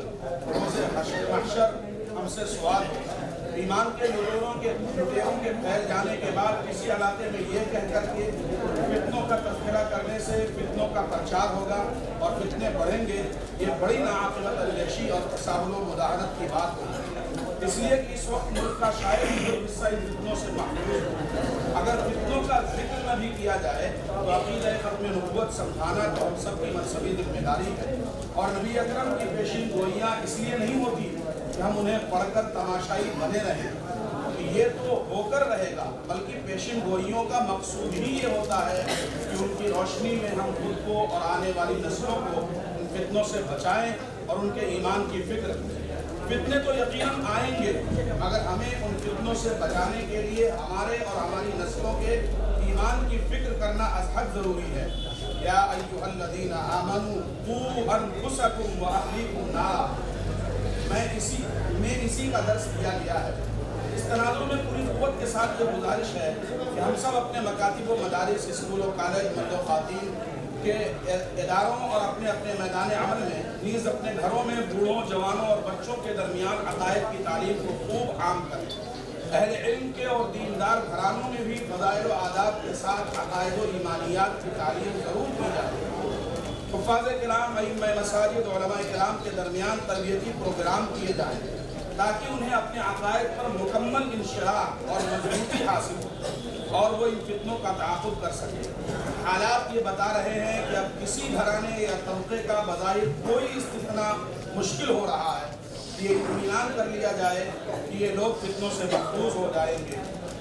روز محشر ہم سے سوال ہوگا۔ ایمان کے نوروں کے پھیل جانے کے بعد کسی علاقے میں یہ کہہ کر کے فتنوں کا تذکرہ کرنے سے فتنوں کا پرچار ہوگا اور فتنے بڑھیں گے، یہ بڑی ناعاقبت اندیشی اور تساہل و مداہنت کی بات ہوگی، اس لیے کہ اس وقت ملک کا شاید ہی حصہ ان فتنوں سے محفوظ ہو۔ اگر فتنوں کا ذکر نہ بھی کیا جائے تو عقیدہ ختم نبوت سمجھانا تو ہم سب کی منصبی ذمہ داری ہے، اور نبی اکرم کی پیشین گوئیاں اس لیے نہیں ہوتی کہ ہم انہیں پڑھ کر تماشائی بنے رہیں، یہ تو ہو کر رہے گا، بلکہ پیشین گوئیوں کا مقصود ہی یہ ہوتا ہے کہ ان کی روشنی میں ہم خود کو اور آنے والی نسلوں کو ان فتنوں سے بچائیں اور ان کے ایمان کی فکر کریں۔ فتنے تو یقیناً آئیں گے، مگر ہمیں ان فتنوں سے بچانے کے لیے ہمارے اور ہماری نسلوں کے ایمان کی فکر کرنا از حد ضروری ہے۔ یا ایھا الذین آمنوا قوا انفسکم واہلیکم نارا، میں اسی کا درس دیا گیا ہے۔ اس تناظر میں پوری قوت کے ساتھ یہ گزارش ہے کہ ہم سب اپنے مکاتب و مدارس، اسکول و کالج، مرد و خواتین کے اداروں اور اپنے اپنے میدان عمل میں، نیز اپنے گھروں میں بوڑھوں، جوانوں اور بچوں کے درمیان عقائد کی تعلیم کو خوب عام کریں۔ اہل علم کے اور دیندار گھرانوں میں بھی فضائل و آداب کے ساتھ عقائد و ایمانیات کی تعلیم ضرور کی جائے۔ حفاظ کلام، ائمہ مساجد، علماء کرام کے درمیان تربیتی پروگرام کیے جائیں تاکہ انہیں اپنے عقائد پر مکمل انشراح اور مضبوطی حاصل ہو اور وہ ان فتنوں کا تعاقب کر سکیں۔ حالات یہ بتا رہے ہیں کہ اب کسی گھرانے یا طبقے کا بظاہر کوئی استثناء مشکل ہو رہا ہے۔ یہ اطمینان کر لیا جائے کہ یہ لوگ فتنوں سے محفوظ ہو جائیں گے۔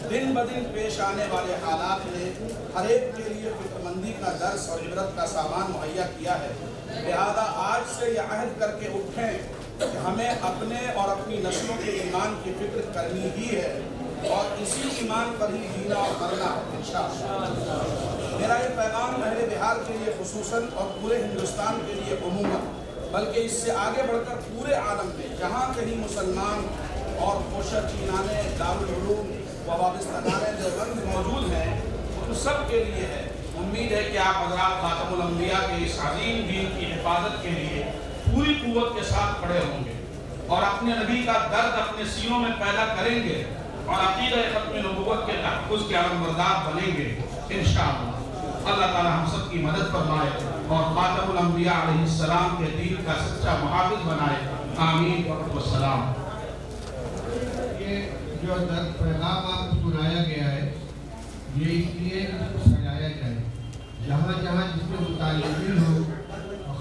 دن بدن پیش آنے والے حالات نے ہر ایک کے لیے فکر مندی کا درس اور عبرت کا سامان مہیا کیا ہے، لہذا آج سے یہ عہد کر کے اٹھیں کہ ہمیں اپنے اور اپنی نسلوں کے ایمان کی فکر کرنی ہی ہے اور اسی ایمان پر ہی جینا اور مرنا انشاءاللہ۔ میرا یہ پیغام اہل بہار کے لیے خصوصاً اور پورے ہندوستان کے لیے عموماً، بلکہ اس سے آگے بڑھ کر پورے عالم میں جہاں کہیں مسلمان اور کوشش چینانے، دارالعلوم و وابستگان دیوبند موجود ہیں، ان سب کے لیے ہے۔ امید ہے کہ آپ حضرات خاتم الانبیاء کے اس عظیم دین کی حفاظت کے لیے پوری قوت کے ساتھ کھڑے ہوں گے اور اپنے نبی کا درد اپنے سینوں میں پیدا کریں گے اور عقیدہ ختم نبوت کے تحفظ کے علمبردار بنیں گے انشاءاللہ۔ اللہ تعالی ہم سب کی مدد فرمائے اور خاتم الانبیاء علیہ السلام کے دین کا سچا محافظ بنائے، آمین والسلام۔ یہ جو پیغام آپ کو سنایا گیا ہے، یہ اس لیے سجایا جائے جہاں جہاں جس کے متعلقین ہو،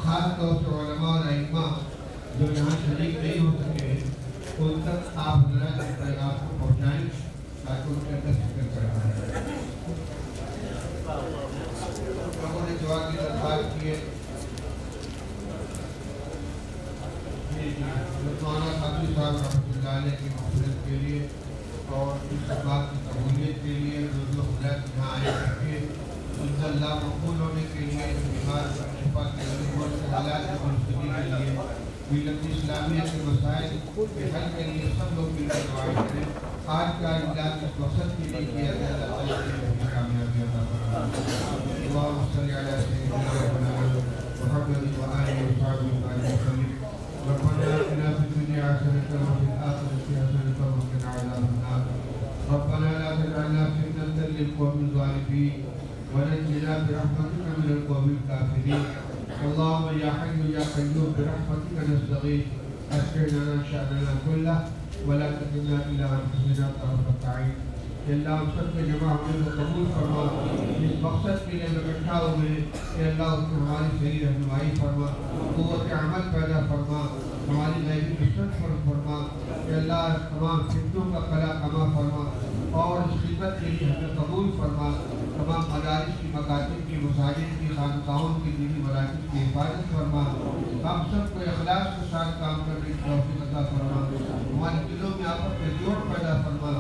خاص طور سے علماء اور ائمہ جو یہاں شریک نہیں ہو سکے، ان تک آپ حضرات اس پیغام کو پہنچائیں تاکہ ان کے اندر فکر کر پائیں۔ لوگوں نے دعا کی درخواست کی ہے، مولانا قادری صاحب رحمۃ اللہ علیہ کی مغفرت کے لیے اور اس بات کی قبولیت کے لیے، روز خدمت یہاں آئے رکھے ان اللہ مقبول ہونے کے لیے، بیمار شفا کے لیے، حالات کی منصوبی کے لیے، ملت اسلامیہ کے مسائل کے حل کے لیے سب لوگ مل کر دعائیں کریں۔ آج کا اجلاس اس مقصد کے لیے کیا گیا، اللہ تعالیٰ کی کامیابی عطا فرمائے۔ اللہم صلی علی سیدنا محمد وآلہ وصحبہ وسلم۔ ربنا آتنا فی الدنیا حسنۃ وفی الآخرۃ حسنۃ وقنا عذاب النار۔ ربنا لا تجعلنا فتنة للقوم الظالمين ونجنا برحمتك من القوم الكافرين۔ اللهم يا حي يا قيوم برحمتك نستغيث أصلح لنا شأننا كله ولا تكلنا إلى أنفسنا طرفة عين۔ اللہ ہم سب کے جمع ہونے کو قبول فرما، جس مقصد کے لیے ہم اکٹھا ہوئے، اللہ اس میں ہماری صحیح رہنمائی فرما، قوت عمل پیدا فرما، ہماری غیبی نصرت فرما کہ اللہ تمام فتنوں کا قلع کما فرما اور اس خدمت کے لیے ہمیں قبول فرما. تمام مدارس کی مکاتب کی مساجد کی خانقاہوں کی دینی مراکز کی حفاظت فرما. ہم سب کو اخلاص کے ساتھ کام کرنے کی توفیق عطا فرما. ہمارے دلوں میں آپس میں جوڑ پیدا فرما.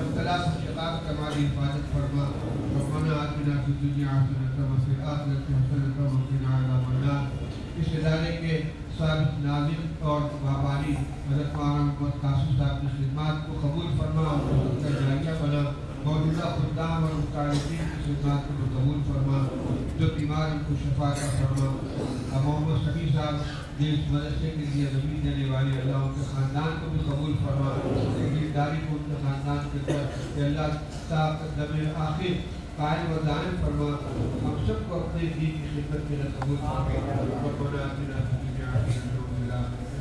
اختلاف و شقاق سے ہماری حفاظت فرما. ربنا آتنا فی الدنیا حسنۃ وفی الآخرۃ حسنۃ وقنا عذاب النار. اس ادارے کے سابق ناظم اور بابانی حضرت مولانا محمد قاسم صاحب کی خدمات کو قبول فرما اور اس کا جاریہ بنا. موجودہ خدام اور متعلقین کی خدمات کو قبول فرما. جو بیمار ان کو شفا کا فرما. محمد سمیع صاحب جو اس مدرسے کے لیے زمین دینے والے اللہ ان کے خاندان کو بھی قبول فرما. ذمہ کو ان کے خاندان کے طرف کہ اللہ تعالیٰ دم آخر قائم و دائم فرما. ہم سب کو اپنے دین کی خدمت کے لیے قبول فرما. ربنا آتنا فی الدنیا حسنۃ وفی الآخرۃ